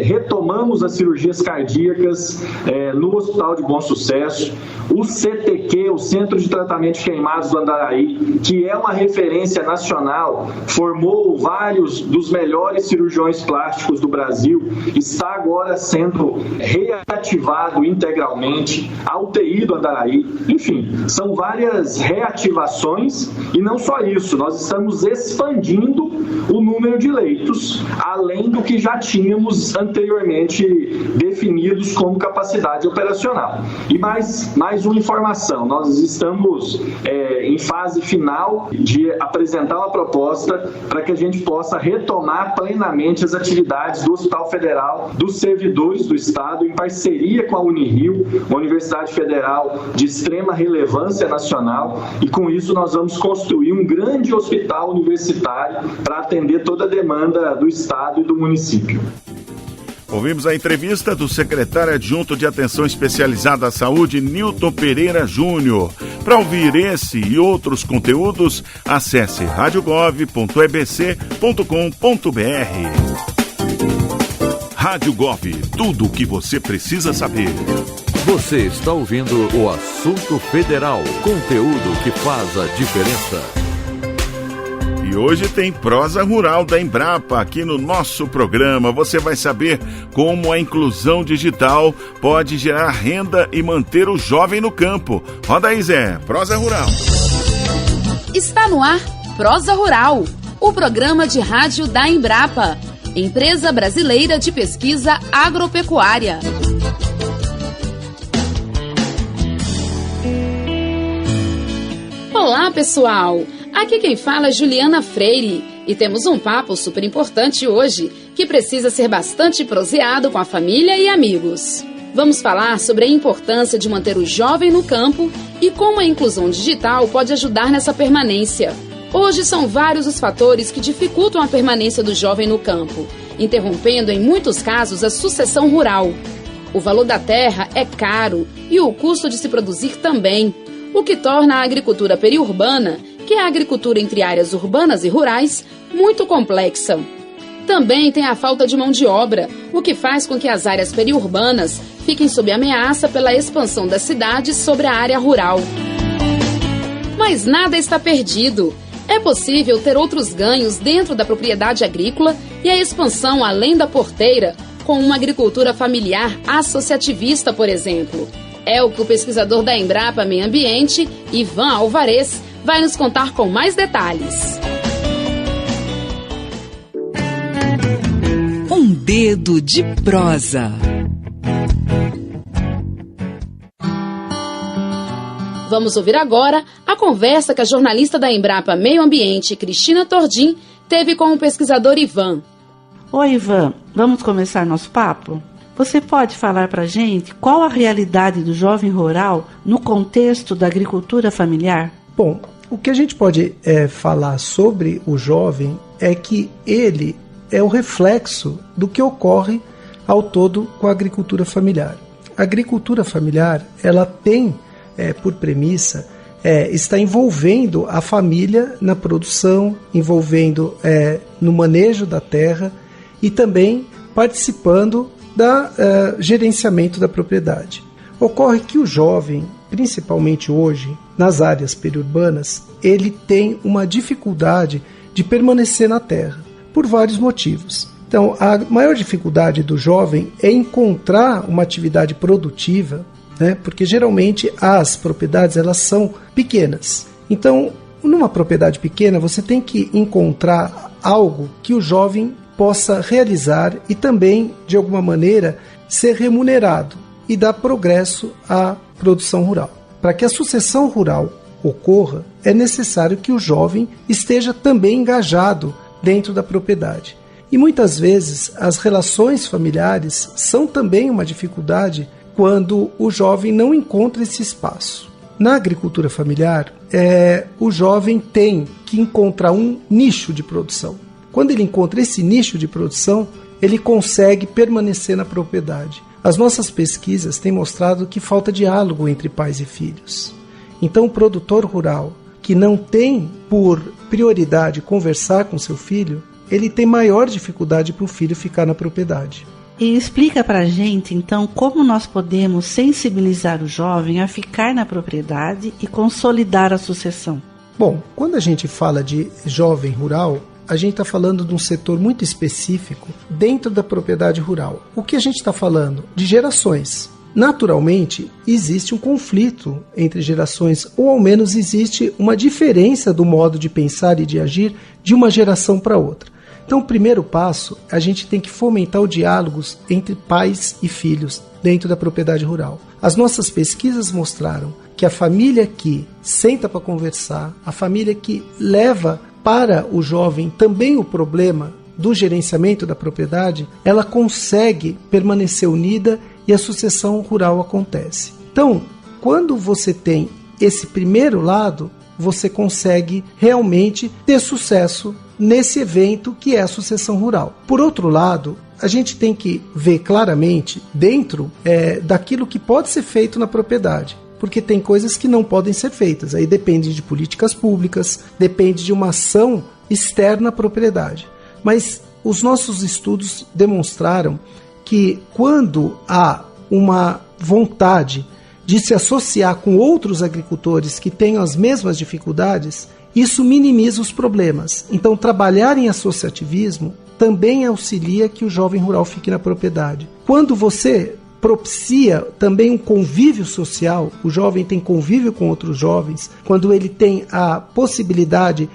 retomamos as cirurgias cardíacas no Hospital de Bom Sucesso, o CTQ, o Centro de Tratamento de Queimados do Andaraí, que é uma referência nacional, formou vários dos melhores cirurgiões plásticos do Brasil, está agora sendo reativado integralmente, a UTI do Andaraí. Enfim, são várias reativações e não só isso, nós estamos expandindo o número de leitos, além do que já tínhamos anteriormente definidos como capacidade operacional. E mais uma informação, nós estamos em fase final de apresentar uma proposta para que a gente possa retomar plenamente as atividades do Hospital Federal, dos servidores do Estado, em parceria com a Unirio, uma universidade federal de extrema relevância nacional, e com isso nós vamos construir um grande hospital universitário para atender toda a demanda do Estado e do município. Ouvimos a entrevista do secretário adjunto de Atenção Especializada à Saúde, Nilton Pereira Júnior. Para ouvir esse e outros conteúdos, acesse radiogov.ebc.com.br. Rádio Gov, tudo o que você precisa saber. Você está ouvindo o Assunto Federal, conteúdo que faz a diferença. E hoje tem prosa rural da Embrapa aqui no nosso programa. Você vai saber como a inclusão digital pode gerar renda e manter o jovem no campo. Roda aí, Zé, prosa rural. Está no ar Prosa Rural, o programa de rádio da Embrapa, empresa brasileira de pesquisa agropecuária. Olá, pessoal! Aqui quem fala é Juliana Freire e temos um papo super importante hoje que precisa ser bastante proseado com a família e amigos. Vamos falar sobre a importância de manter o jovem no campo e como a inclusão digital pode ajudar nessa permanência. Hoje são vários os fatores que dificultam a permanência do jovem no campo, interrompendo em muitos casos a sucessão rural. O valor da terra é caro e o custo de se produzir também, o que torna a agricultura periurbana, que é a agricultura entre áreas urbanas e rurais, muito complexa. Também tem a falta de mão de obra, o que faz com que as áreas periurbanas fiquem sob ameaça pela expansão das cidades sobre a área rural. Mas nada está perdido. É possível ter outros ganhos dentro da propriedade agrícola e a expansão além da porteira, com uma agricultura familiar associativista, por exemplo. É o que o pesquisador da Embrapa Meio Ambiente, Ivan Alvarez, vai nos contar com mais detalhes. Um dedo de prosa. Vamos ouvir agora a conversa que a jornalista da Embrapa Meio Ambiente, Cristina Tordim, teve com o pesquisador Ivan. Oi, Ivan, vamos começar nosso papo? Você pode falar para a gente qual a realidade do jovem rural no contexto da agricultura familiar? Bom, o que a gente pode falar sobre o jovem é que ele é o reflexo do que ocorre ao todo com a agricultura familiar. A agricultura familiar, ela tem por premissa está envolvendo a família na produção, envolvendo no manejo da terra e também participando do gerenciamento da propriedade. Ocorre que o jovem, principalmente hoje, nas áreas periurbanas, ele tem uma dificuldade de permanecer na terra, por vários motivos. Então, a maior dificuldade do jovem é encontrar uma atividade produtiva, né? Porque geralmente as propriedades elas são pequenas. Então, numa propriedade pequena, você tem que encontrar algo que o jovem possa realizar e também, de alguma maneira, ser remunerado e dar progresso à produção rural. Para que a sucessão rural ocorra, é necessário que o jovem esteja também engajado dentro da propriedade. E muitas vezes as relações familiares são também uma dificuldade quando o jovem não encontra esse espaço. Na agricultura familiar, o jovem tem que encontrar um nicho de produção. Quando ele encontra esse nicho de produção, ele consegue permanecer na propriedade. As nossas pesquisas têm mostrado que falta diálogo entre pais e filhos. Então, o produtor rural que não tem por prioridade conversar com seu filho, ele tem maior dificuldade para o filho ficar na propriedade. E explica para a gente, então, como nós podemos sensibilizar o jovem a ficar na propriedade e consolidar a sucessão. Bom, quando a gente fala de jovem rural, a gente está falando de um setor muito específico dentro da propriedade rural. O que a gente está falando? De gerações. Naturalmente, existe um conflito entre gerações, ou ao menos existe uma diferença do modo de pensar e de agir de uma geração para outra. Então, o primeiro passo, a gente tem que fomentar o diálogo entre pais e filhos dentro da propriedade rural. As nossas pesquisas mostraram que a família que senta para conversar, a família que leva para o jovem também o problema do gerenciamento da propriedade, ela consegue permanecer unida e a sucessão rural acontece. Então, quando você tem esse primeiro lado, você consegue realmente ter sucesso nesse evento que é a sucessão rural. Por outro lado, a gente tem que ver claramente dentro daquilo que pode ser feito na propriedade, porque tem coisas que não podem ser feitas. Aí depende de políticas públicas, depende de uma ação externa à propriedade. Mas os nossos estudos demonstraram que quando há uma vontade de se associar com outros agricultores que tenham as mesmas dificuldades, isso minimiza os problemas. Então, trabalhar em associativismo também auxilia que o jovem rural fique na propriedade. Quando você propicia também um convívio social, o jovem tem convívio com outros jovens, quando ele tem a possibilidade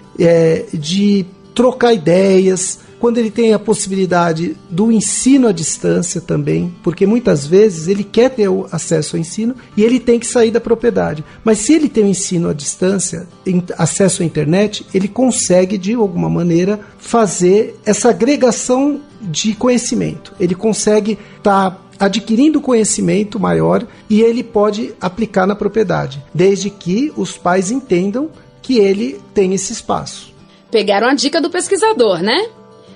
de trocar ideias, quando ele tem a possibilidade do ensino à distância também, porque muitas vezes ele quer ter o acesso ao ensino e ele tem que sair da propriedade. Mas se ele tem o ensino à distância, acesso à internet, ele consegue de alguma maneira fazer essa agregação de conhecimento. Ele consegue estar adquirindo conhecimento maior e ele pode aplicar na propriedade, desde que os pais entendam que ele tem esse espaço. Pegaram a dica do pesquisador, né?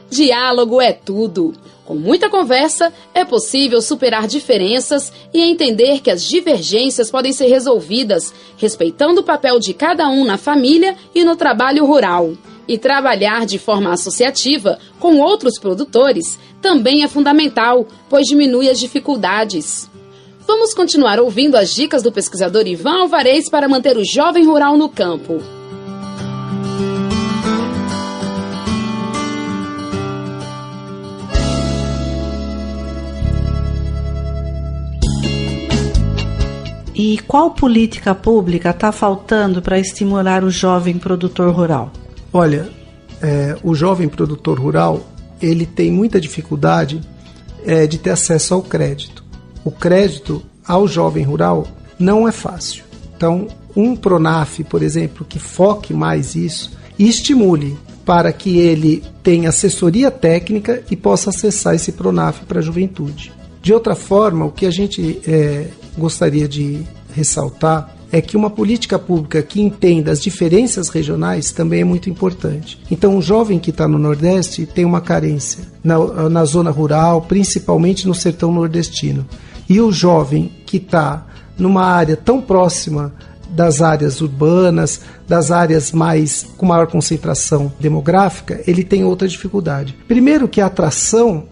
Diálogo é tudo. Com muita conversa, é possível superar diferenças e entender que as divergências podem ser resolvidas, respeitando o papel de cada um na família e no trabalho rural. E trabalhar de forma associativa com outros produtores também é fundamental, pois diminui as dificuldades. Vamos continuar ouvindo as dicas do pesquisador Ivan Alvarez para manter o jovem rural no campo. E qual política pública está faltando para estimular o jovem produtor rural? Olha, o jovem produtor rural, ele tem muita dificuldade de ter acesso ao crédito. O crédito ao jovem rural não é fácil. Então, um Pronaf, por exemplo, que foque mais isso e estimule para que ele tenha assessoria técnica e possa acessar esse Pronaf para a juventude. De outra forma, o que a gente gostaria de ressaltar é que uma política pública que entenda as diferenças regionais também é muito importante. Então, o jovem que está no Nordeste tem uma carência na zona rural, principalmente no sertão nordestino. E o jovem que está numa área tão próxima das áreas urbanas, das áreas com maior concentração demográfica, ele tem outra dificuldade. Primeiro que a atração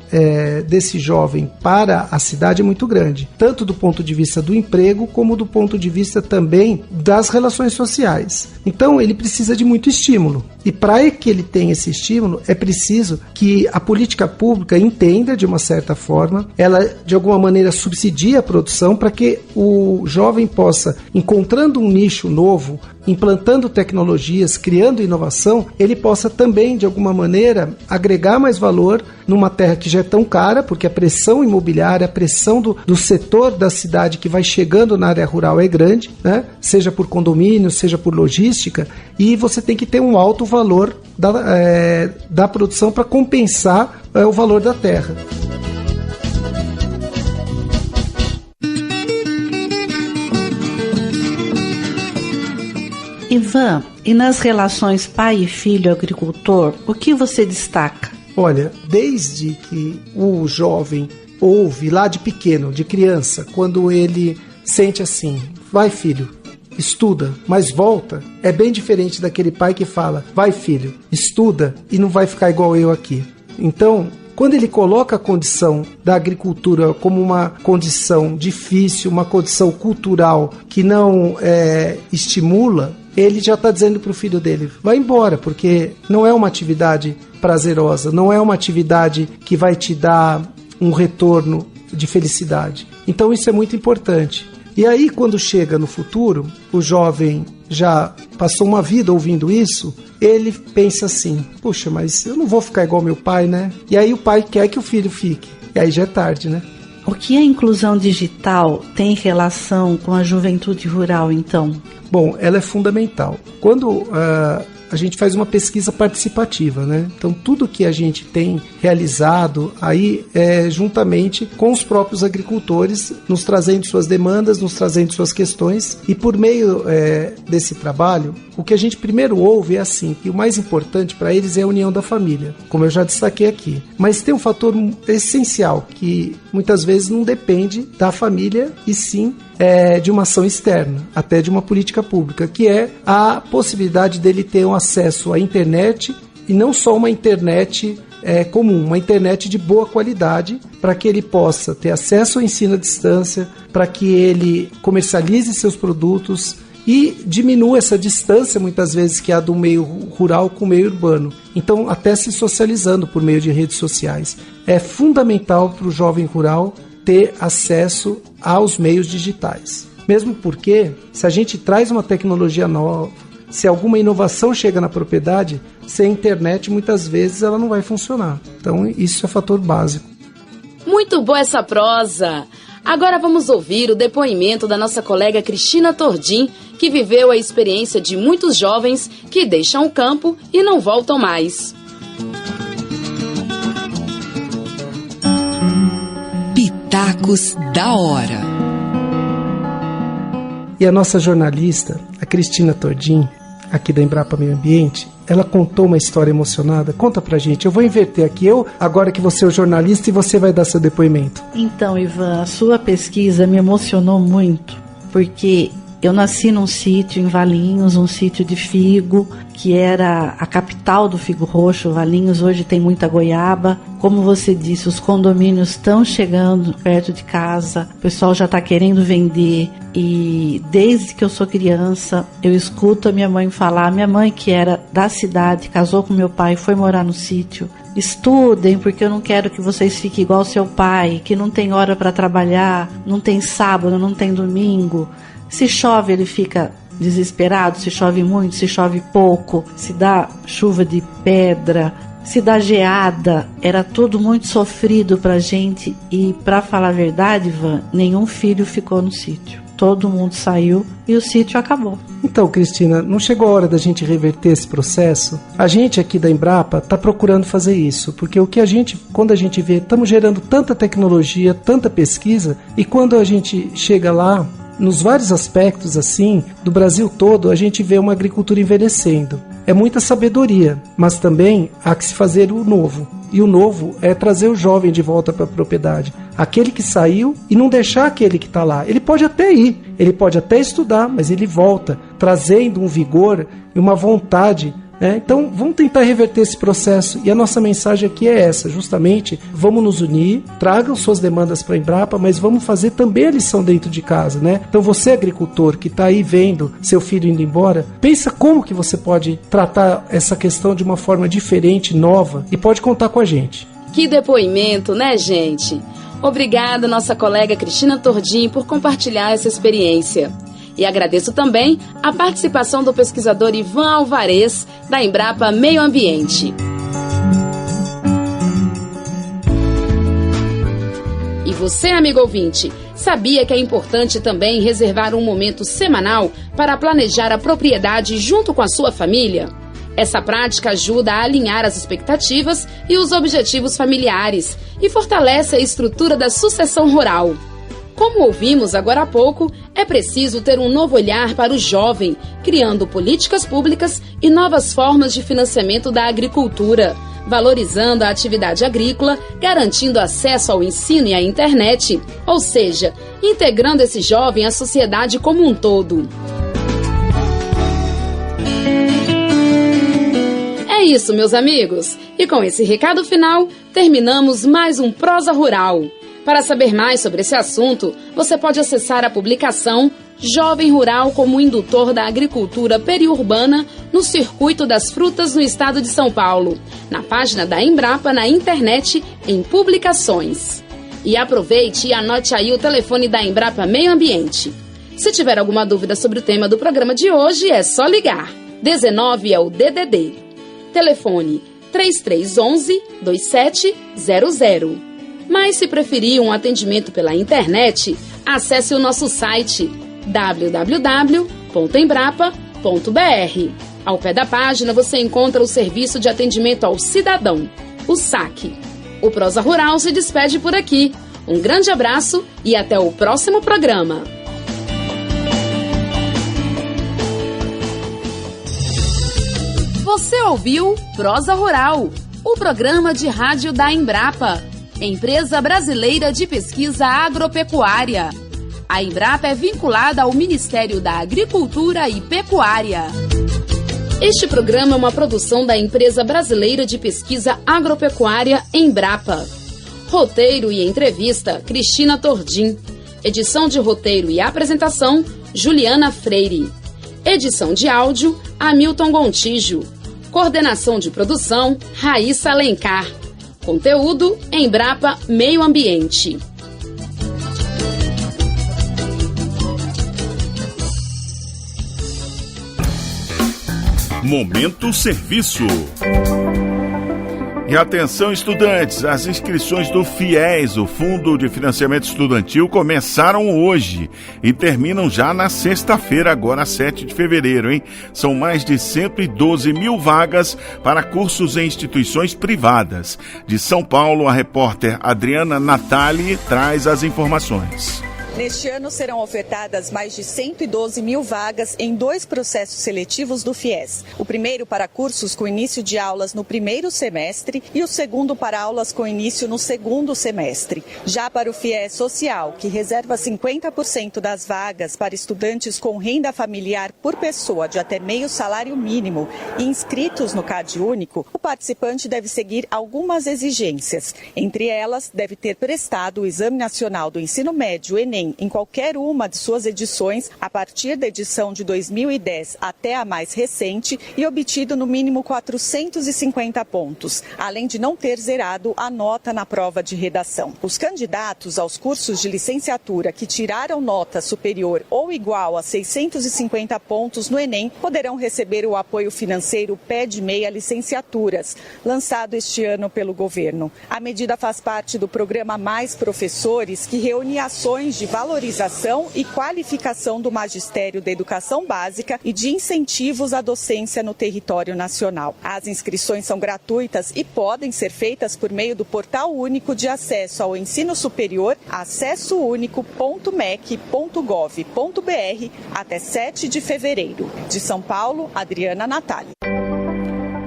desse jovem para a cidade é muito grande, tanto do ponto de vista do emprego, como do ponto de vista também das relações sociais. Então ele precisa de muito estímulo. E para que ele tenha esse estímulo, é preciso que a política pública entenda de uma certa forma, ela de alguma maneira subsidie a produção para que o jovem possa, encontrando um nicho novo, implantando tecnologias, criando inovação, ele possa também, de alguma maneira, agregar mais valor numa terra que já é tão cara, porque a pressão imobiliária, a pressão do setor da cidade que vai chegando na área rural é grande, né? Seja por condomínio, seja por logística, e você tem que ter um alto valor da produção para compensar o valor da terra. Ivan, e nas relações pai e filho agricultor, o que você destaca? Olha, desde que o jovem ouve lá de pequeno, de criança, quando ele sente assim, vai filho, estuda, mas volta, é bem diferente daquele pai que fala, vai filho, estuda e não vai ficar igual eu aqui. Então, quando ele coloca a condição da agricultura como uma condição difícil, uma condição cultural que não estimula, ele já está dizendo para o filho dele, vai embora, porque não é uma atividade prazerosa, não é uma atividade que vai te dar um retorno de felicidade. Então isso é muito importante. E aí, quando chega no futuro, o jovem já passou uma vida ouvindo isso, ele pensa assim, puxa, mas eu não vou ficar igual meu pai, né? E aí o pai quer que o filho fique. E aí já é tarde, né? O que a inclusão digital tem relação com a juventude rural, então? Bom, ela é fundamental. Quando a gente faz uma pesquisa participativa, né? Então, tudo que a gente tem realizado aí é juntamente com os próprios agricultores, nos trazendo suas demandas, nos trazendo suas questões, e por meio desse trabalho, o que a gente primeiro ouve é assim, que o mais importante para eles é a união da família, como eu já destaquei aqui. Mas tem um fator essencial, que muitas vezes não depende da família, e sim de uma ação externa, até de uma política pública, que é a possibilidade dele ter um acesso à internet, e não só uma internet comum, uma internet de boa qualidade, para que ele possa ter acesso ao ensino à distância, para que ele comercialize seus produtos e diminua essa distância, muitas vezes, que há do meio rural com o meio urbano. Então, até se socializando por meio de redes sociais. É fundamental para o jovem rural ter acesso aos meios digitais. Mesmo porque, se a gente traz uma tecnologia nova, se alguma inovação chega na propriedade, sem a internet, muitas vezes ela não vai funcionar. Então, isso é fator básico. Muito boa essa prosa! Agora vamos ouvir o depoimento da nossa colega Cristina Tordim, que viveu a experiência de muitos jovens que deixam o campo e não voltam mais. Pitacos da Hora. E a nossa jornalista, a Cristina Tordim, aqui da Embrapa Meio Ambiente, ela contou uma história emocionada. Conta pra gente. Eu vou inverter aqui. Agora que você é o jornalista, e você vai dar seu depoimento. Então, Ivan, a sua pesquisa me emocionou muito, porque eu nasci num sítio em Valinhos, um sítio de figo, que era a capital do figo roxo. Valinhos hoje tem muita goiaba. Como você disse, os condomínios estão chegando perto de casa, o pessoal já está querendo vender. E desde que eu sou criança, eu escuto a minha mãe falar. Minha mãe, que era da cidade, casou com meu pai, foi morar no sítio. Estudem, porque eu não quero que vocês fiquem igual ao seu pai, que não tem hora para trabalhar, não tem sábado, não tem domingo. Se chove, ele fica desesperado, se chove muito, se chove pouco, se dá chuva de pedra, se dá geada. Era tudo muito sofrido pra gente, e pra falar a verdade, Ivan, nenhum filho ficou no sítio. Todo mundo saiu e o sítio acabou. Então, Cristina, não chegou a hora da gente reverter esse processo? A gente aqui da Embrapa está procurando fazer isso, porque quando a gente vê, estamos gerando tanta tecnologia, tanta pesquisa, e quando a gente chega lá, nos vários aspectos assim, do Brasil todo, a gente vê uma agricultura envelhecendo. É muita sabedoria, mas também há que se fazer o novo. E o novo é trazer o jovem de volta para a propriedade. Aquele que saiu e não deixar aquele que está lá. Ele pode até ir, ele pode até estudar, mas ele volta, trazendo um vigor e uma vontade. Então, vamos tentar reverter esse processo. E a nossa mensagem aqui é essa, justamente, vamos nos unir, tragam suas demandas para a Embrapa, mas vamos fazer também a lição dentro de casa, né? Então, você, agricultor, que está aí vendo seu filho indo embora, pensa como que você pode tratar essa questão de uma forma diferente, nova, e pode contar com a gente. Que depoimento, né, gente? Obrigada, nossa colega Cristina Tordim, por compartilhar essa experiência. E agradeço também a participação do pesquisador Ivan Alvarez, da Embrapa Meio Ambiente. E você, amigo ouvinte, sabia que é importante também reservar um momento semanal para planejar a propriedade junto com a sua família? Essa prática ajuda a alinhar as expectativas e os objetivos familiares e fortalece a estrutura da sucessão rural. Como ouvimos agora há pouco, é preciso ter um novo olhar para o jovem, criando políticas públicas e novas formas de financiamento da agricultura, valorizando a atividade agrícola, garantindo acesso ao ensino e à internet, ou seja, integrando esse jovem à sociedade como um todo. É isso, meus amigos. E com esse recado final, terminamos mais um Prosa Rural. Para saber mais sobre esse assunto, você pode acessar a publicação Jovem Rural como Indutor da Agricultura Periurbana no Circuito das Frutas no Estado de São Paulo, na página da Embrapa na internet em Publicações. E aproveite e anote aí o telefone da Embrapa Meio Ambiente. Se tiver alguma dúvida sobre o tema do programa de hoje, é só ligar. 19 é o DDD. Telefone 3311-2700. Mas se preferir um atendimento pela internet, acesse o nosso site www.embrapa.br. Ao pé da página você encontra o Serviço de Atendimento ao Cidadão, o SAC. O Prosa Rural se despede por aqui. Um grande abraço e até o próximo programa. Você ouviu Prosa Rural, o programa de rádio da Embrapa, Empresa Brasileira de Pesquisa Agropecuária. A Embrapa é vinculada ao Ministério da Agricultura e Pecuária. Este programa é uma produção da Empresa Brasileira de Pesquisa Agropecuária, Embrapa. Roteiro e entrevista, Cristina Tordim. Edição de roteiro e apresentação, Juliana Freire. Edição de áudio, Hamilton Gontijo. Coordenação de produção, Raíssa Alencar. Conteúdo, Embrapa Meio Ambiente. Momento Serviço. E atenção, estudantes, as inscrições do FIES, o Fundo de Financiamento Estudantil, começaram hoje e terminam já na sexta-feira, agora 7 de fevereiro, hein? São mais de 112 mil vagas para cursos em instituições privadas. De São Paulo, a repórter Adriana Natali traz as informações. Neste ano serão ofertadas mais de 112 mil vagas em 2 processos seletivos do FIES. O primeiro para cursos com início de aulas no primeiro semestre e o segundo para aulas com início no segundo semestre. Já para o FIES Social, que reserva 50% das vagas para estudantes com renda familiar por pessoa de até meio salário mínimo e inscritos no CadÚnico, o participante deve seguir algumas exigências. Entre elas, deve ter prestado o Exame Nacional do Ensino Médio, Enem, em qualquer uma de suas edições, a partir da edição de 2010 até a mais recente, e obtido no mínimo 450 pontos, além de não ter zerado a nota na prova de redação. Os candidatos aos cursos de licenciatura que tiraram nota superior ou igual a 650 pontos no Enem poderão receber o apoio financeiro PED Meia Licenciaturas, lançado este ano pelo governo. A medida faz parte do programa Mais Professores, que reúne ações de valorização e qualificação do magistério da educação básica e de incentivos à docência no território nacional. As inscrições são gratuitas e podem ser feitas por meio do Portal Único de Acesso ao Ensino Superior, acessounico.mec.gov.br, até 7 de fevereiro. De São Paulo, Adriana Natali.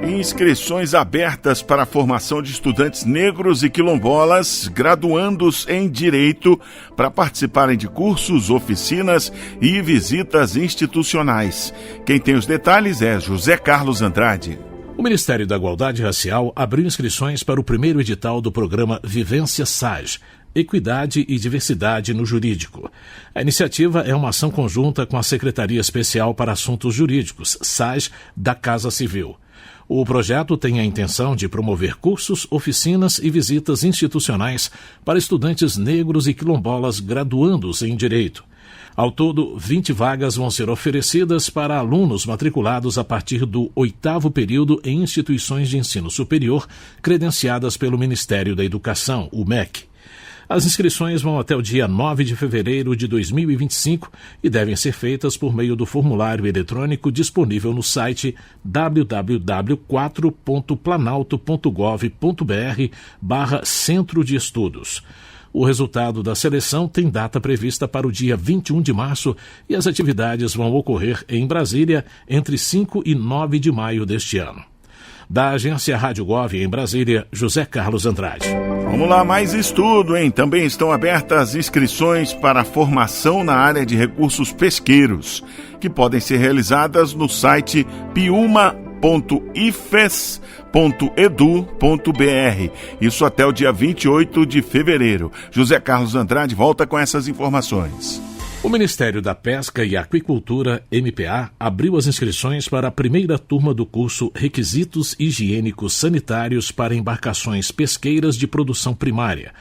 Inscrições abertas para a formação de estudantes negros e quilombolas, graduandos em Direito, para participarem de cursos, oficinas e visitas institucionais. Quem tem os detalhes é José Carlos Andrade. O Ministério da Igualdade Racial abriu inscrições para o primeiro edital do programa Vivência SAG, Equidade e Diversidade no Jurídico. A iniciativa é uma ação conjunta com a Secretaria Especial para Assuntos Jurídicos, SAG, da Casa Civil. O projeto tem a intenção de promover cursos, oficinas e visitas institucionais para estudantes negros e quilombolas graduandos em Direito. Ao todo, 20 vagas vão ser oferecidas para alunos matriculados a partir do 8º período em instituições de ensino superior credenciadas pelo Ministério da Educação, o MEC. As inscrições vão até o dia 9 de fevereiro de 2025 e devem ser feitas por meio do formulário eletrônico disponível no site www.planalto.gov.br/Centro de Estudos. O resultado da seleção tem data prevista para o dia 21 de março e as atividades vão ocorrer em Brasília entre 5 e 9 de maio deste ano. Da agência Rádio Gov em Brasília, José Carlos Andrade. Vamos lá, mais estudo, hein? Também estão abertas inscrições para a formação na área de recursos pesqueiros, que podem ser realizadas no site piuma.ifes.edu.br. Isso até o dia 28 de fevereiro. José Carlos Andrade volta com essas informações. O Ministério da Pesca e Aquicultura, MPA, abriu as inscrições para a primeira turma do curso Requisitos Higiênicos Sanitários para Embarcações Pesqueiras de Produção Primária.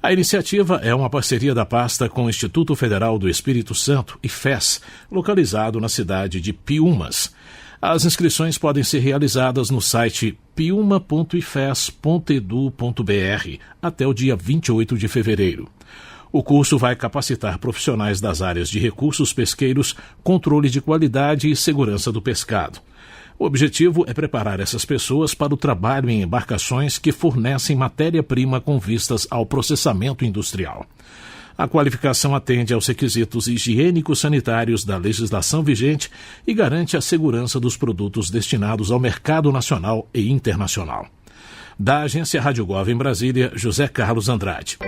A iniciativa é uma parceria da pasta com o Instituto Federal do Espírito Santo, IFES, localizado na cidade de Piumas. As inscrições podem ser realizadas no site piuma.ifes.edu.br até o dia 28 de fevereiro. O curso vai capacitar profissionais das áreas de recursos pesqueiros, controle de qualidade e segurança do pescado. O objetivo é preparar essas pessoas para o trabalho em embarcações que fornecem matéria-prima com vistas ao processamento industrial. A qualificação atende aos requisitos higiênicos sanitários da legislação vigente e garante a segurança dos produtos destinados ao mercado nacional e internacional. Da agência Rádio Gov em Brasília, José Carlos Andrade.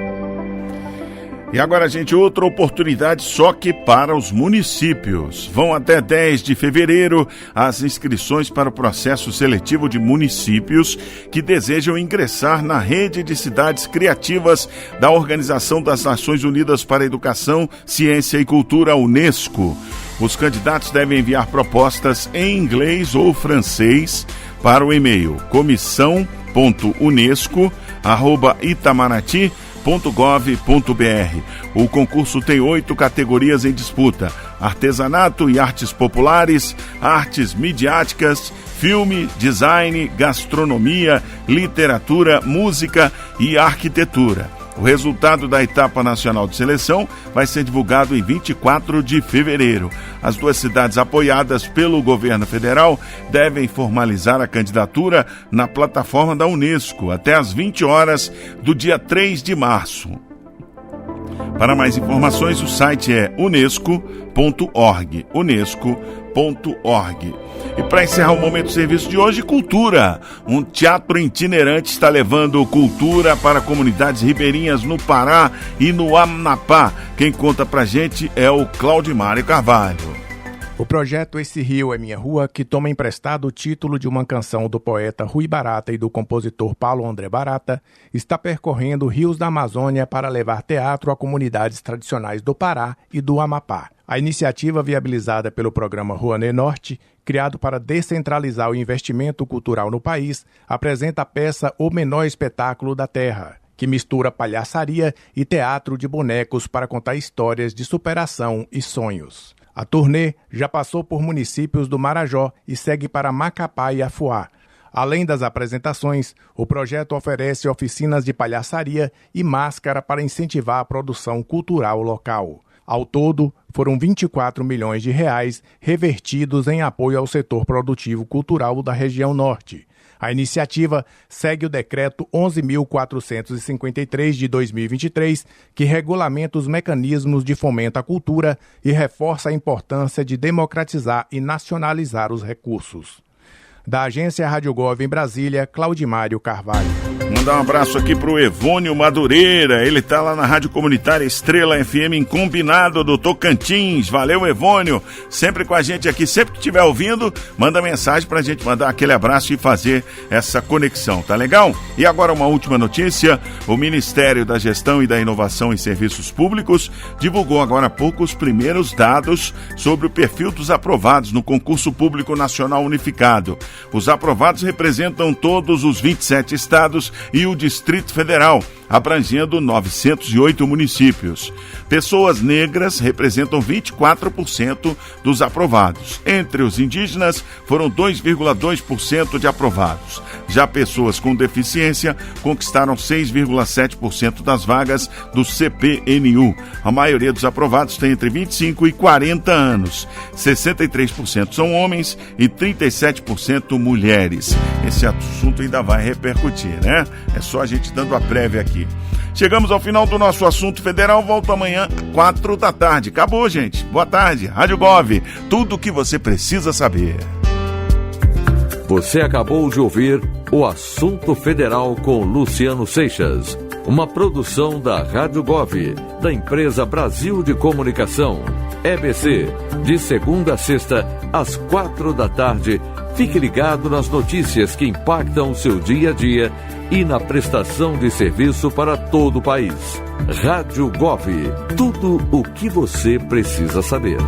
E agora, gente, outra oportunidade só que para os municípios. Vão até 10 de fevereiro as inscrições para o processo seletivo de municípios que desejam ingressar na rede de cidades criativas da Organização das Nações Unidas para a Educação, Ciência e Cultura, Unesco. Os candidatos devem enviar propostas em inglês ou francês para o e-mail comissão.unesco@itamaraty.gov.br. O concurso tem 8 categorias em disputa: artesanato e artes populares, artes midiáticas, filme, design, gastronomia, literatura, música e arquitetura. O resultado da etapa nacional de seleção vai ser divulgado em 24 de fevereiro. As 2 cidades apoiadas pelo governo federal devem formalizar a candidatura na plataforma da Unesco até às 20 horas do dia 3 de março. Para mais informações, o site é unesco.org. unesco.org. E para encerrar o Momento de Serviço de hoje, cultura. Um teatro itinerante está levando cultura para comunidades ribeirinhas no Pará e no Amapá. Quem conta pra gente é o Claudimário Carvalho. O projeto Esse Rio é Minha Rua, que toma emprestado o título de uma canção do poeta Rui Barata e do compositor Paulo André Barata, está percorrendo rios da Amazônia para levar teatro a comunidades tradicionais do Pará e do Amapá. A iniciativa, viabilizada pelo programa Rouanet Norte, criado para descentralizar o investimento cultural no país, apresenta a peça O Menor Espetáculo da Terra, que mistura palhaçaria e teatro de bonecos para contar histórias de superação e sonhos. A turnê já passou por municípios do Marajó e segue para Macapá e Afuá. Além das apresentações, o projeto oferece oficinas de palhaçaria e máscara para incentivar a produção cultural local. Ao todo, foram 24 milhões de reais revertidos em apoio ao setor produtivo cultural da região norte. A iniciativa segue o decreto 11.453 de 2023, que regulamenta os mecanismos de fomento à cultura e reforça a importância de democratizar e nacionalizar os recursos. Da agência Rádio Gov em Brasília, Claudimário Carvalho. Mandar um abraço aqui pro Evônio Madureira, ele tá lá na Rádio Comunitária Estrela FM em Combinado do Tocantins. Valeu, Evônio, sempre com a gente aqui, sempre que estiver ouvindo, manda mensagem pra gente mandar aquele abraço e fazer essa conexão, tá legal? E agora uma última notícia, o Ministério da Gestão e da Inovação em Serviços Públicos divulgou agora há pouco os primeiros dados sobre o perfil dos aprovados no Concurso Público Nacional Unificado. Os aprovados representam todos os 27 estados e o Distrito Federal, abrangendo 908 municípios. Pessoas negras representam 24% dos aprovados. Entre os indígenas, foram 2,2% de aprovados. Já pessoas com deficiência conquistaram 6,7% das vagas do CPNU. A maioria dos aprovados tem entre 25 e 40 anos. 63% são homens e 37% mulheres. Esse assunto ainda vai repercutir, né? É só a gente dando a prévia aqui. Chegamos ao final do nosso assunto federal. Volto amanhã, 4 da tarde. Acabou, gente. Boa tarde. Rádio Gov. Tudo o que você precisa saber. Você acabou de ouvir o Assunto Federal com Luciano Seixas. Uma produção da Rádio Gov, da empresa Brasil de Comunicação. EBC, de segunda a sexta, às 4 da tarde. Fique ligado nas notícias que impactam o seu dia a dia e na prestação de serviço para todo o país. Rádio Gov, tudo o que você precisa saber.